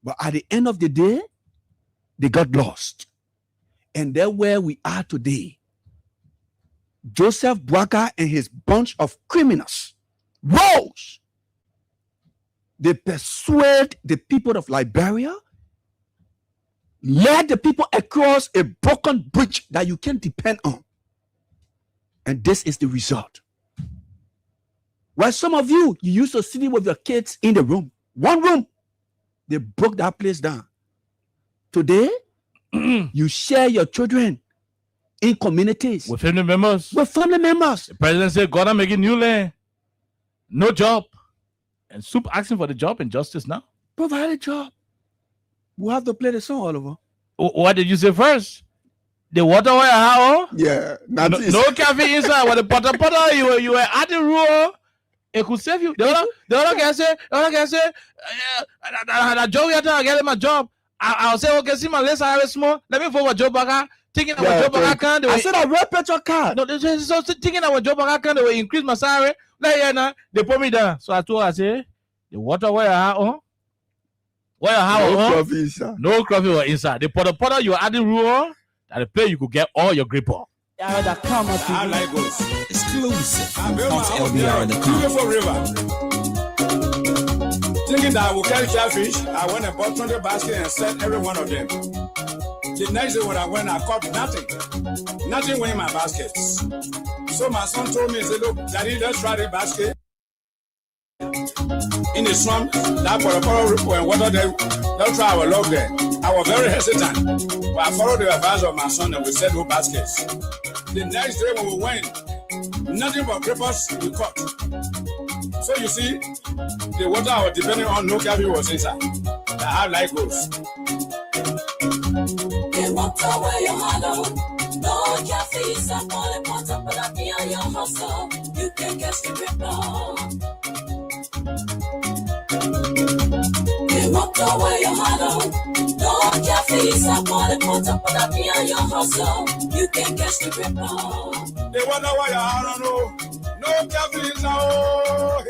But at the end of the day, they got lost. And that's where we are today. Joseph Boakai and his bunch of criminals rose. They persuade the people of Liberia, led the people across a broken bridge that you can't depend on. And this is the result. While some of you used to sit with your kids in the room, one room, they broke that place down. Today, you share your children in communities. With family members. With family members. The president said, God, I'm making new land. No job. And Soup asking for the job and justice now. Provide a job. We'll have to play the song, Oliver. What did you say first? The water where how? Yeah. No cafe inside. With the potter, you were at the rule. It could save you. The other guy say, that job yet I get my job. I'll say, okay, see my list, I have a small. Let me forward Joe Baga. Thinking about Joe Baga can. I said I red picture card. No, so thinking about Joe Baga can, they will increase my salary. Like, yeah, now they put me down. So I told her, I say, the water where how? Where how? No coffee inside. No coffee was inside. The potter, you are adding rule that the play you could get all your grip on. I like those. Exclusive on LBR.com. Beautiful river. Thinking that I will carry catfish, I went and bought 20 baskets and set every one of them. The next day when I went, I caught nothing. Nothing went in my baskets. So my son told me, he said, look, Daddy, let's try the basket. In the swamp, that for ripple and water there, they'll try our log there. I was very hesitant, but I followed the advice of my son and we set no baskets. The next day when we went, nothing but grippers we caught. So you see, the water I was depending on, no cafe was inside. That's how life goes. They walked away your mother. No cafe, some only pot up, but I be on your hustle. You can catch the grip on. They walked away your mother. No cafe, some only pot up, but I be on your hustle. You can catch the grip on. They wonder why I don't know. No cafe inside.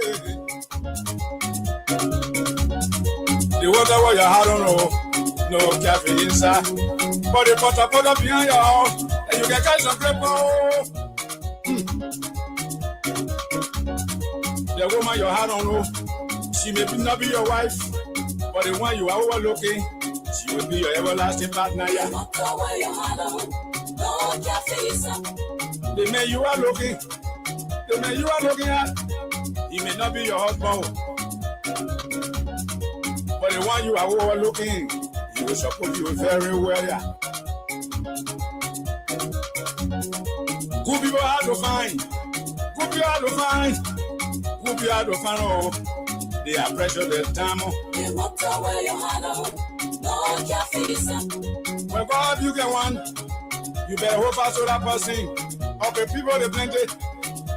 They wonder why I don't know. No cafe inside. But the pot up behind your house, and you can catch some grip. The woman you had on know, she may not be your wife, but the one you are overlooking, she will be your everlasting partner. Yeah. The man you are looking, at, he may not be your husband, but the one you are overlooking, he will support you very well. Yeah. Good people hard to find. Good people hard to find. Good people hard to find. Oh, they are precious. Their time. They walked away your mother. no jafisa. When God you get one, you better hope for so that person. Okay, people they plenty.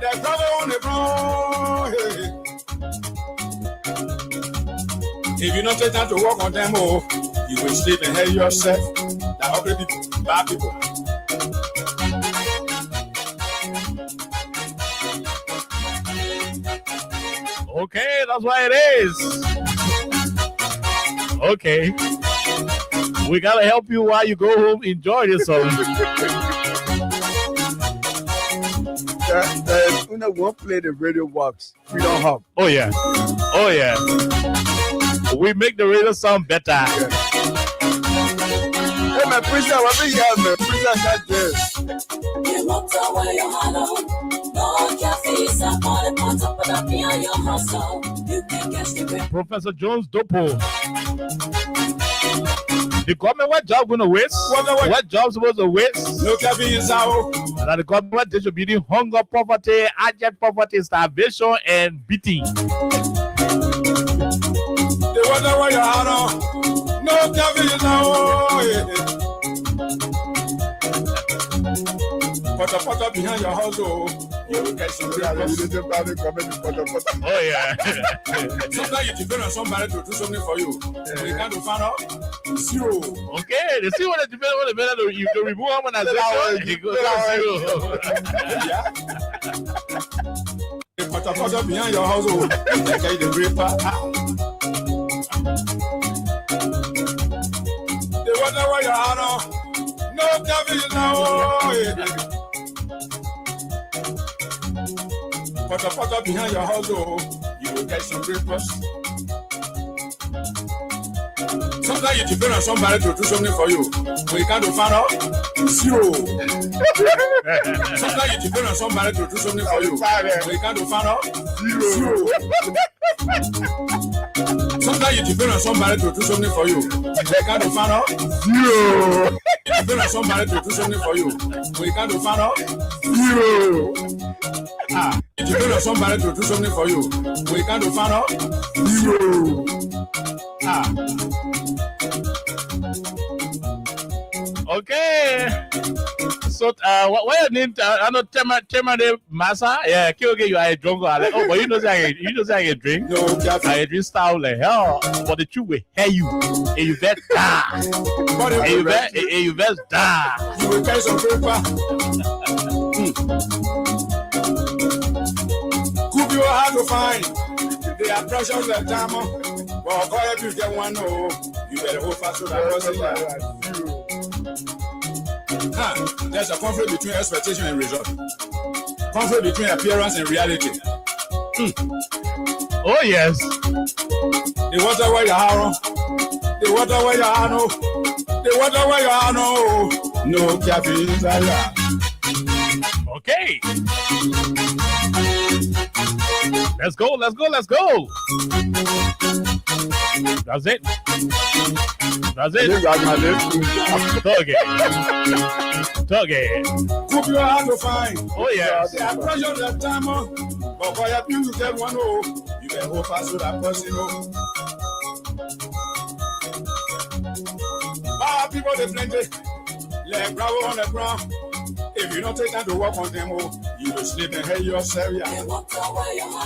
They brother on the ground. If you not take time to work on them, oh, you will sleep and hate yourself. That other people, bad people. Okay, that's why it is. Okay. We gotta help you while you go home. Enjoy this song. Una won't play the radio box. We don't have. Oh yeah. Oh yeah. We make the radio sound better. Yeah. Hey, my prisoner, what are you have, man? Prisoner, that there. You walked away your hollow. No jafisa. All the parts up and behind your hustle. You can catch the grip. Professor Jones Dopo. The government, what job gonna waste? What job supposed to waste? No jafisa. That the government distributing hunger, poverty, abject poverty, starvation, and beating. The water where you are on. No jafisa. Put behind your house, oh. You will get some real. Oh yeah. Sometimes you depend on somebody to do something for you. When you can't find out, zero. Okay, they see what it depends on the better you can remove them when I say it goes zero. Put behind your house, oh. They carry the reaper. The water where you are on. No devil now. Put behind your house, oh, you will get some breakfast. Sometimes you depend on somebody to do something for you. When you can't find out, zero. Sometimes you depend on somebody to do something for you. When you can't find out, zero. Sometimes you depend on somebody to do something for you. When you can't find out, zero. You depend on somebody to do something for you. When you can't find out, zero. You depend on somebody to do something for you. When you can't find out, zero. Okay. So, what your name? I know Tema de Massa. Yeah, okay, you are a drunk. Oh, but you know say I can drink. No, I drink style like hell. But the truth will hear you. And you bet die. And you bet die. You will get some paper. Could be hard to find. They are precious at time. Well, go ahead, you get one. Oh, you better hold fast to that person. There's a conflict between expectation and result. Conflict between appearance and reality. Oh yes. The water where you are, the water where you are, no. The water where you are, no. No caffeine inside. Okay. Let's go. That's it. Tuggy. Could be hard to find. Oh yes. They are pressure that time. But for your you get one, oh. You can hold fast to that person, oh. People they plenty. Let gravel on the ground. If you don't take time to work on them, oh, you will sleep and hate yourself. Yeah.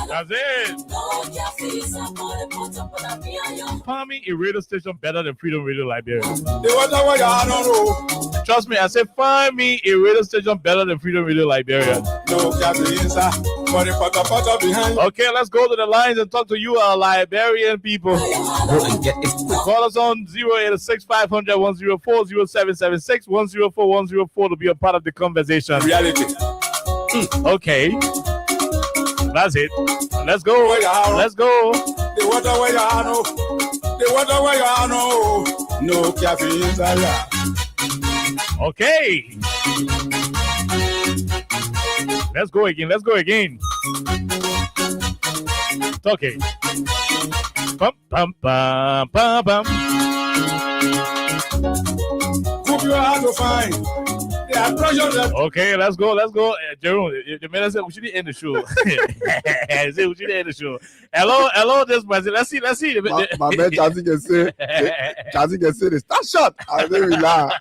That's it. Farming a radio station better than Freedom Radio Liberia. Trust me, I said find me a radio station better than Freedom Radio Liberia. No behind. Okay, let's go to the lines and talk to you, our Liberian people. Call us on 086-500-104, 0776-104-104 to be a part of the conversation. Reality. Okay. That's it. Let's go. Let's go. The water where you are, no. The water where you are, no. No caffeine inside. Okay. Let's go again. Okay. Bum, bum, bum, bum, bum. Could be hard to find. They approach yourself. Okay, let's go. Jerome, the man said we should end the show. I said we should end the show. Hello, this person. Let's see. My man Chazzy can say this. Stop shot. I say we laugh.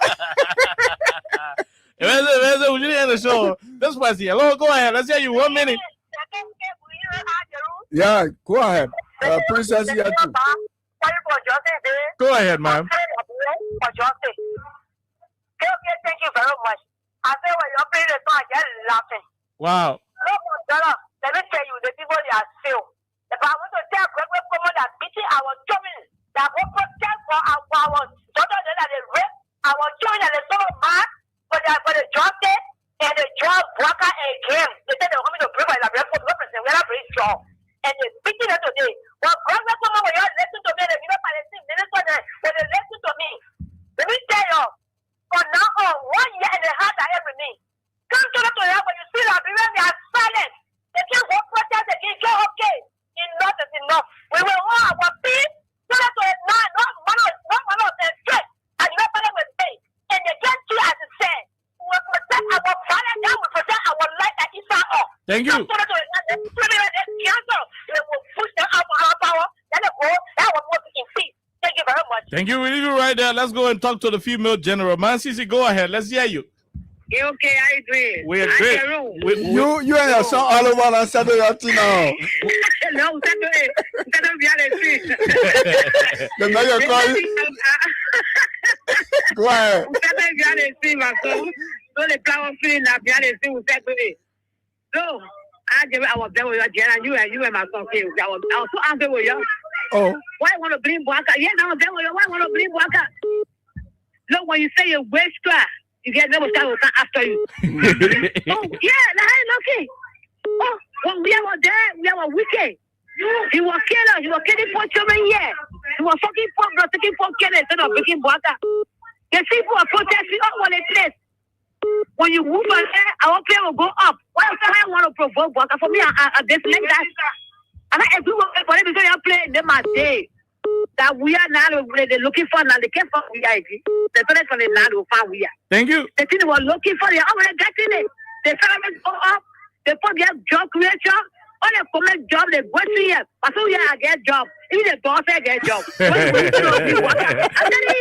We should end the show. This person. Hello, go ahead. Let's hear you 1 minute. Yeah, go ahead. Princess here too. Go ahead, ma'am. Thank you very much. I say when you're playing the song, I get laughing. Wow. Let me tell you, the people they are still. If I want to tell Gregory Como that beating our children, that we protest for our daughter that they rape our children and the son of man for the justice and the job worker again. They said they want me to bring my represent, we are very strong. And they beating them today. Well, Gregory Como, when you listen to me, the people Palestine minister, when they listen to me, let me tell you, for now on, 1 year and a half that every me. Come to the toilet when you see that they are silent. They can't go protest again. Go okay. Enough is enough. We will hold our peace. So that not one of them straight. And not one will pay. And they get to as it said. We will protect our father. Now we protect our life at Israel. Thank you. Come to the toilet. They will push them out of our power. Then they go. That will move in peace. Thank you very much. Thank you. We leave you right there. Let's go and talk to the female general. Man, Sisi, go ahead. Let's hear you. You okay? How you doing? We're great. You and your son all over on Saturday afternoon. No, Saturday reality. The man you're calling. Go ahead. Saturday reality, my son. So the flower feeling that reality will Saturday. So I was there with you and you and my son. I was so angry with you. Oh. Why want to blame Boaka? Yeah, I was there with you. Why want to blame Boaka? Look, when you say you're waste trash, you get never start will come after you. Oh, yeah, okay. Oh, when we were there, we were wicked. He was killing. He was killing for children here. He was fucking for taking for killing instead of making Boaka. The people are protesting all over the place. When you move on there, our player will go up. Why else I want to provoke Boaka? For me, I dislike that. And everyone for them because they are playing them a day. That we are now they're looking for now. They can't find we are. The toilet from the land will find we are. Thank you. The thing they were looking for, they already getting it. The salaries go up. They put their job creation. All the comment job, they go to here. But so yeah, I get job. Even the boss I get job. I'm telling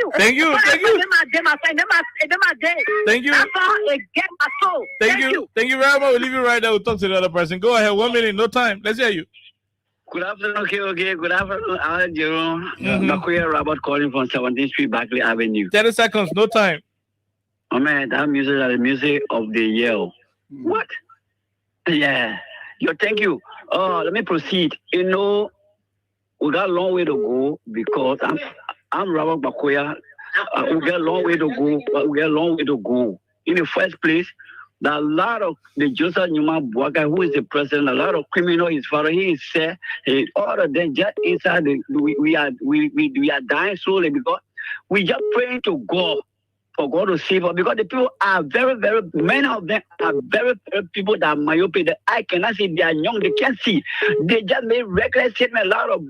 you. Thank you. Thank you. Them are day. Thank you. That's all it get my soul. Thank you. Thank you very much. We'll leave you right there. We'll talk to the other person. Go ahead. 1 minute. No time. Let's hear you. Good afternoon, okay. Good afternoon, Jerome. Makuya Robert calling from 17th Street, Barclay Avenue. 30 seconds, no time. Oh man, that music is the music of the year. What? Yeah. Thank you. Let me proceed. We got a long way to go because I'm Robert Makuya. We got a long way to go, but we got a long way to go. In the first place, there are a lot of the Joseph Newman Boaka, who is the president, a lot of criminal, his father, he is there, all of them just inside, we are dying slowly because we just praying to God for God to save us because the people are very, very, many of them are very, very people that are myopic, that I cannot see, they are young, they can't see. They just made reckless statement, a lot of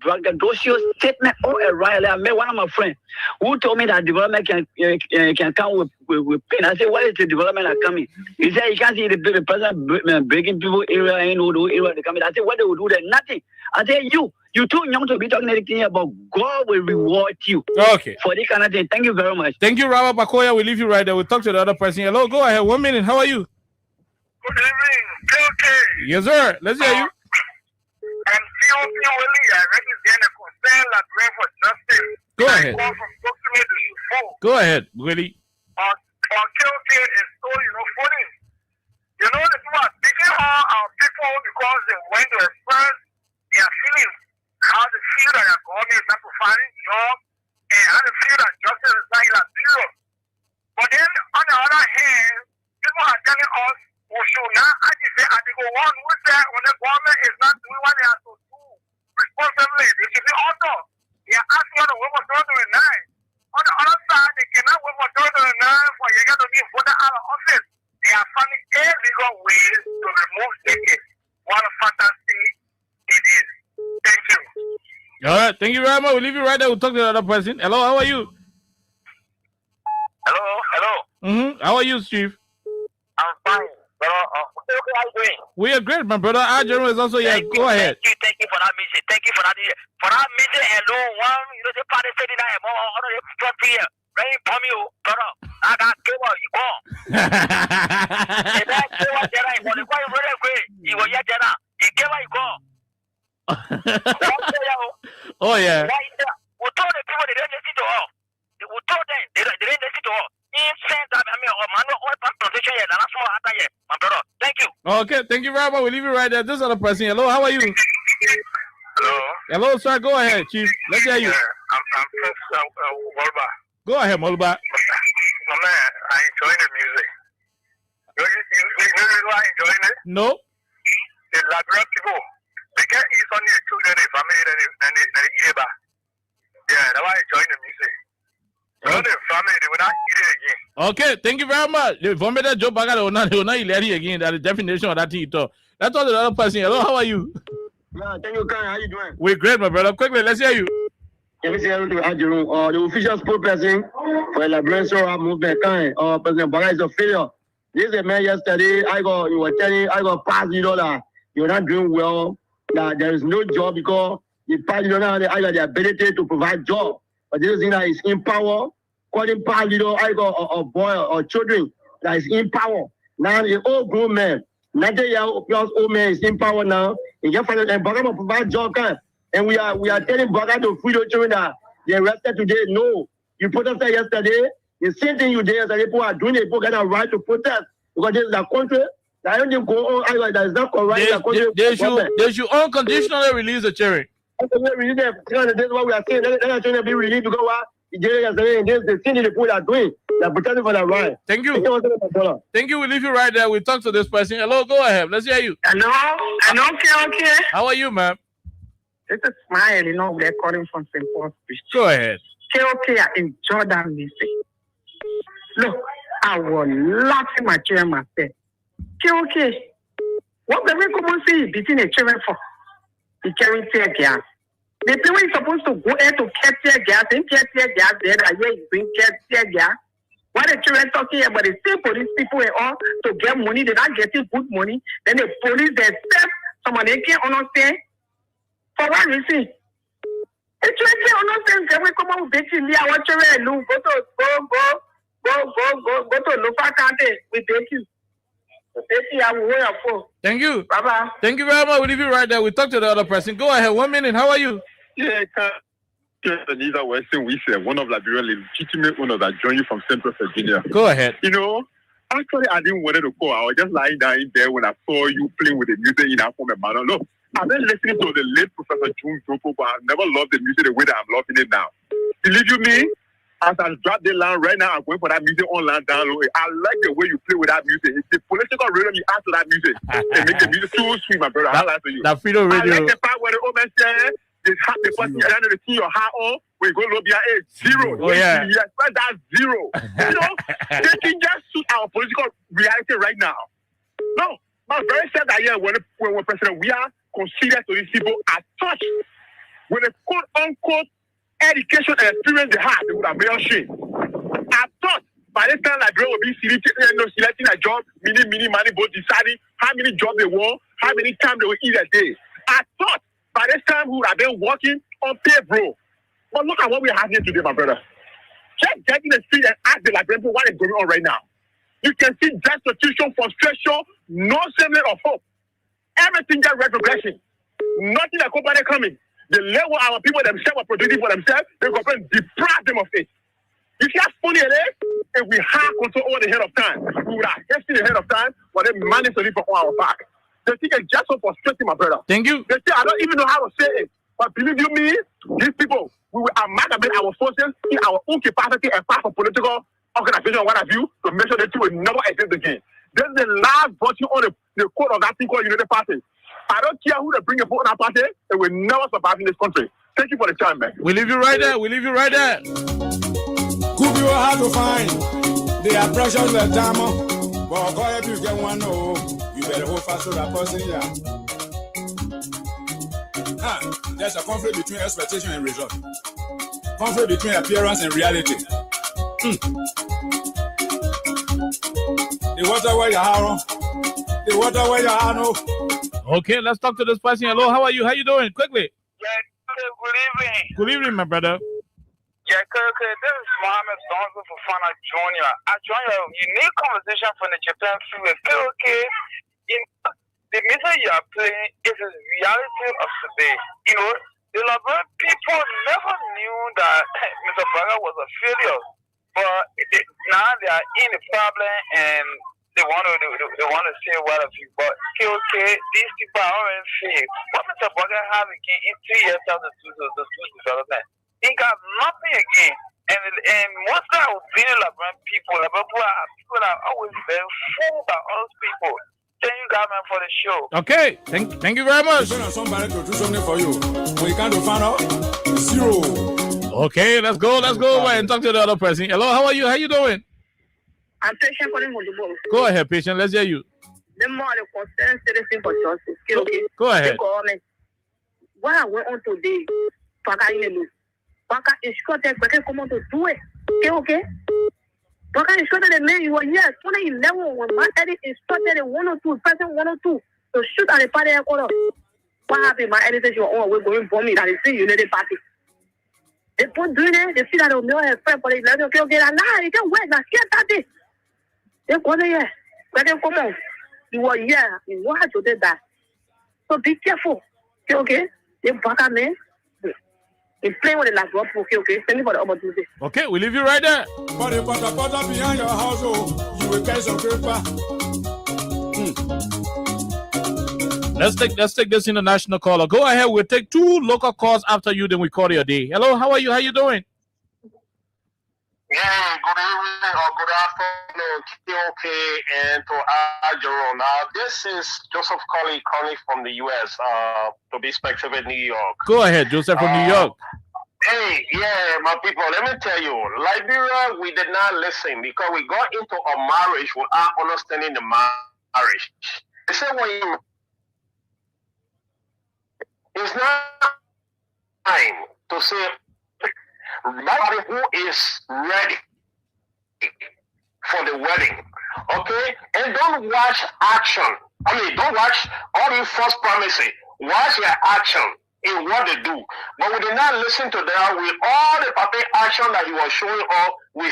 braggadocious statement all around. I met one of my friends who told me that development can come with pain. I said, what is the development that coming? He said, you can't see the president breaking people area and all area they coming. I said, what they will do there? Nothing. I said, you're too young to be talking anything about God will reward you. Okay. For this kind of thing. Thank you very much. Thank you, Robert Bakoya. We'll leave you right there. We'll talk to the other person. Hello, go ahead. 1 minute. How are you? Good evening. Okay. Yes, sir. Let's hear you. I'm COP Willie. I represent a concern like Green for Justice. Go ahead. I call from Proximate to Shufo. Go ahead, Willie. On KOK is so, funny. The people are speaking our people because they went to express their feelings, how they feel that their government is not providing jobs, and how they feel that justice is not in zero. But then, on the other hand, people are telling us, we should not actually say Article 1, who said when the government is not doing what they have to do responsibly, they should be ordered. They are asking us to wait for 2029. On the other side, they cannot wait for 2029 for you to be voted out of office. They are finding illegal ways to remove tickets. What a fantasy it is. Thank you. All right. Thank you very much. We'll leave you right there. We'll talk to the other person. Hello, how are you? Hello. How are you, Chief? I'm fine. How are you doing? We are great, my brother. Our general is also here. Go ahead. Thank you for that music. Thank you for that. For that music alone, one, the party said that I'm on the front here. Rain from you, brother. I got cable, you go. If I say what Jedi, you want to go very great. You will get Jedi. You get where you go. Oh, yeah. We told the people they didn't listen to her. We told them they didn't listen to her. Thank you. Okay, thank you very much. We'll leave you right there. This other person. Hello, how are you? Hello. Hello, sir. Go ahead, Chief. Let's hear you. I'm from Molba. Go ahead, Molba. My man, I enjoy the music. You know why I enjoy it? No. The Liberia people, they get ease on their children, their family, and they hear back. Yeah, that's why I enjoy the music. Okay, thank you very much. The information Joe Baga will not again. That is definition of that thing. That's all the other person. Hello, how are you? Yeah, thank you, Karen. How you doing? We're great, my brother. Quickly, let's hear you. Let me say hello to Ajiru, the official spokesperson for the Liberation movement. President Baga is a failure. This is a man yesterday. You were telling I got past that you're not doing well. That there is no job because the party don't have the ability to provide job. But this thing that is in power, calling power leader, I got a boy or children that is in power. Now the old grown man, 90-year-old old man is in power now. And just find and Baga will provide job, and we are telling Baga to free the children that they arrested today. No, you protested yesterday. The same thing you did yesterday. People are doing it. People got a right to protest because this is a country. I don't think go on. That is not correct. They should unconditionally release the children. This is what we are saying. They're trying to be released because what the thing the people are doing. They're protecting for their right. Thank you. Thank you. We'll leave you right there. We'll talk to this person. Hello, go ahead. Let's hear you. Hello, okay. How are you, ma'am? This is Smile, they're calling from St. Paul's. Go ahead. Okay, I enjoy that music. Look, I was laughing my chair myself. Okay. What the way come see between a children for? The carrying tear gas. The people is supposed to go there to catch tear gas and catch tear gas there. I hear you bring tear gas. What the children talking about? The same police people are all to get money. They're not getting good money. Then the police they step. Someone they can't understand. For what reason? It's like they understand. They will come out with Betty. I want children go to Lufa County with Betty. Thank you. Bye-bye. Thank you very much. We'll leave you right there. We'll talk to the other person. Go ahead. 1 minute. How are you? Yeah, Western, we say one of Liberia's legitimate owners that joined you from Central Virginia. Go ahead. You know, actually, I didn't want to call. I was just lying down in there when I saw you playing with the music in that form of manner. Look, I've been listening to the late Professor June Joko, but I've never loved the music the way that I'm loving it now. Believe you me? As I drop the line right now, I'm going for that music online download. I like the way you play with that music. It's the political rhythm you add to that music. It makes the music so sweet, my brother. I like to you. That Freedom Radio. I like the part where the old man said, the person you don't see your hat on, when you go low behind it, zero. Oh, yeah. Yes, that's zero. You know, they can just suit our political reality right now. No, I'm very sad that yeah, when President we are considered to these people as such, when a quote unquote education and experience they had, they would have made shame. I thought by this time Liberia will be selecting a job, mini money, both deciding how many jobs they want, how many times they will eat a day. I thought by this time we would have been working on pay, bro. But look at what we have here today, my brother. Just get in the street and ask the Liberian people what is going on right now. You can see destitution, frustration, no semblance of hope. Everything just retrogression. Nothing like company coming. The level our people themselves are producing for themselves, they go and deprive them of it. You see how funny it is? If we had control over the head of time, we would have hastened the head of time, but they managed to live on our back. They think it's just so frustrating, my brother. Thank you. They say, I don't even know how to say it. But believe you me, these people, we will amalgamate our forces in our own capacity and part of political organization and what have you to make sure that you will never exist again. This is the last voting on the code of that thing called United Party. I don't care who they bring a vote on our party, it will never survive in this country. Thank you for the time, man. We leave you right there. We leave you right there. Could be hard to find. They are precious like diamond. But go ahead, you get one. No, you better hold fast to that person here. There's a conflict between expectation and result. Conflict between appearance and reality. The water where you are. The water where you are. No. Okay, let's talk to this person. Hello, how are you? How you doing? Quickly. Good evening. Good evening, my brother. Yeah, okay. This is Mohammed Donzo for Fana Junior. I joined a unique conversation from the Japan Freeway. Okay, the music you are playing is the reality of today. You know, the Liberian people never knew that Mr. Baga was a failure, but now they are in the problem and they want to say what of you. But okay, these people are already failed. What Mr. Baga have again in 3 years after the two development? He got nothing again. And most of the Liberian people are people that are always been fooled by all those people. Thank you, government, for the show. Okay, thank you very much. Somebody to do something for you. We can't find out. Zero. Okay, let's go away and talk to the other person. Hello, how are you? How you doing? I'm patient calling on the ball. Go ahead, patient. Let's hear you. The more the concern citizen for justice. Okay. Go ahead. The government. What I went on today, Paka instructed comment to do it. Okay. Paka instructed the man you were here 2011 when my edit instructed a 102 person 102 to shoot at the party corner. What happened? My editor said, "Oh, we're going for me." That is the United Party. They put doing it. They see that no have friend for the 11. Okay. Nah, you can wait. Now get that day. They go there. But then come on. You were here. You know how to do that. So be careful. Okay. They Paka man. Playing with the last one, okay. Thank you for the opportunity. Okay, we leave you right there. But the pata behind your house, you will get some paper. Let's take this international caller. Go ahead. We'll take 2 local calls after you. Then we call your day. Hello, how are you? How you doing? Yeah, good evening or good afternoon, okay, and to Jerome. Now, this is Joseph Colley calling from the U.S., to be specific, New York. Go ahead, Joseph from New York. Hey, yeah, my people, let me tell you, Liberia, we did not listen because we got into a marriage without understanding the marriage. They said it's not time to say nobody who is ready for the wedding, okay? And don't watch action. Don't watch all these false promises. Watch your action in what they do. But we did not listen to that. With all the public action that he was showing up, we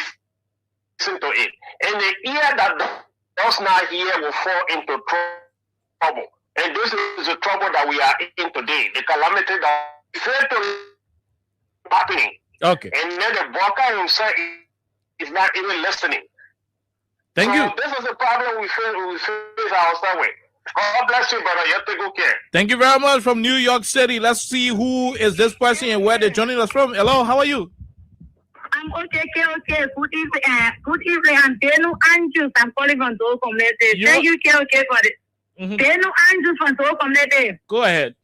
listen to it. And the ear that does not hear will fall into trouble. And this is the trouble that we are in today. The calamity that failed to happening. Okay. And then the broker himself is not even listening. Thank you. This is the problem we face ourselves with. God bless you, brother. You have to go care. Thank you very much from New York City. Let's see who is this person and where they're joining us from. Hello, how are you? I'm okay. Good evening. I'm Daniel Andrews. I'm calling from Dole Community. Thank you, okay, for it. Daniel Andrews from Dole Community. Go ahead.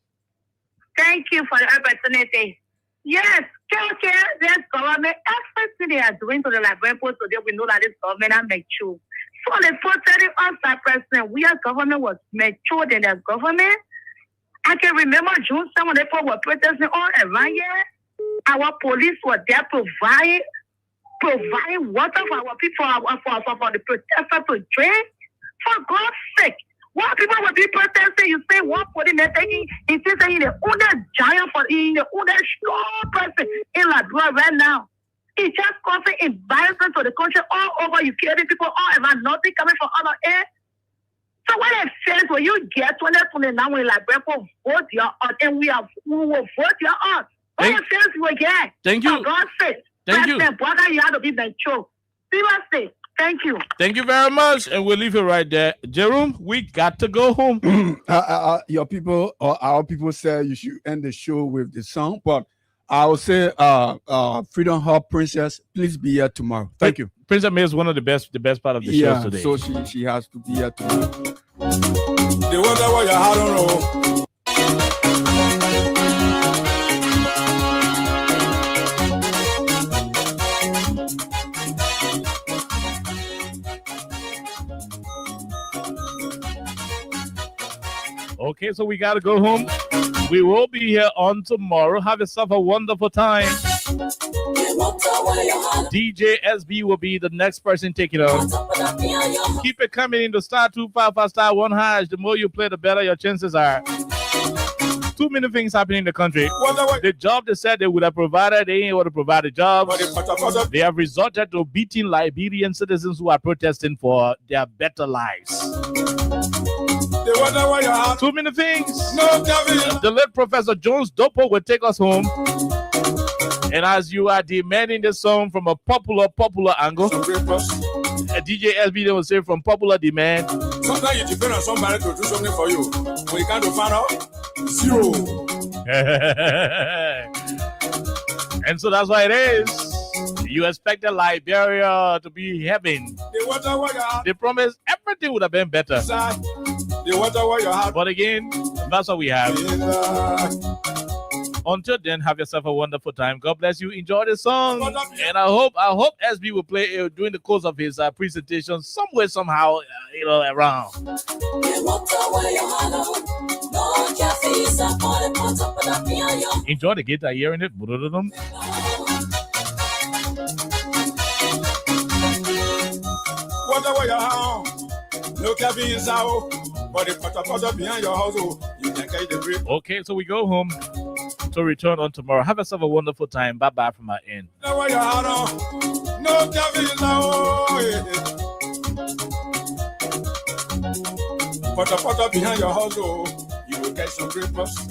Thank you for the opportunity. Yes, this government, everything they are doing to the Liberian people today, we know that this government are mature. So the telling us that President, we as government was mature than the government. I can remember June, some of the people were protesting all around here. Our police were there providing water for our people, for the protesters to drink. For God's sake. What people will be protesting, you say one police they're taking, it is saying the other giant for in the other strong person in Liberia right now. It's just causing embarrassment to the country all over. You kill the people all around, nothing coming from other air. So what it says when you get 2029 when Liberia vote your out and we will vote your out. What it says you will get. Thank you. For God's sake. Thank you. Brother, you have to be mature. Seriously. Thank you. Thank you very much. And we'll leave it right there. Jerome, we got to go home. Your people or our people say you should end the show with the song, but I will say Freedom Hub Princess, please be here tomorrow. Thank you. Princess May is one of the best part of the show today. So she has to be here tomorrow. The water where you had on. Okay, so we got to go home. We will be here on tomorrow. Have yourself a wonderful time. DJ SB will be the next person taking on. Keep it coming in the star 255 star 1 hash. The more you play, the better your chances are. Too many things happening in the country. The job they said they would have provided, they ain't able to provide the jobs. They have resorted to beating Liberian citizens who are protesting for their better lives. Too many things. The late Professor Jones Dopo will take us home. And as you are demanding this song from a popular angle, DJ SB will say from popular demand. Sometimes you depend on somebody to do something for you. When you can't find out, zero. And so that's why it is. You expected Liberia to be heaven. They promised everything would have been better. But again, that's what we have. Until then, have yourself a wonderful time. God bless you. Enjoy the song. And I hope SB will play during the course of his presentation somewhere, somehow, around. Enjoy the guitar, hearing it. Whatever you're on, no cabins out, but the pata behind your house, you can carry the grip. Okay, so we go home to return on tomorrow. Have yourself a wonderful time. Bye bye from our end. No cabins out, pata behind your house, you will catch some grippers.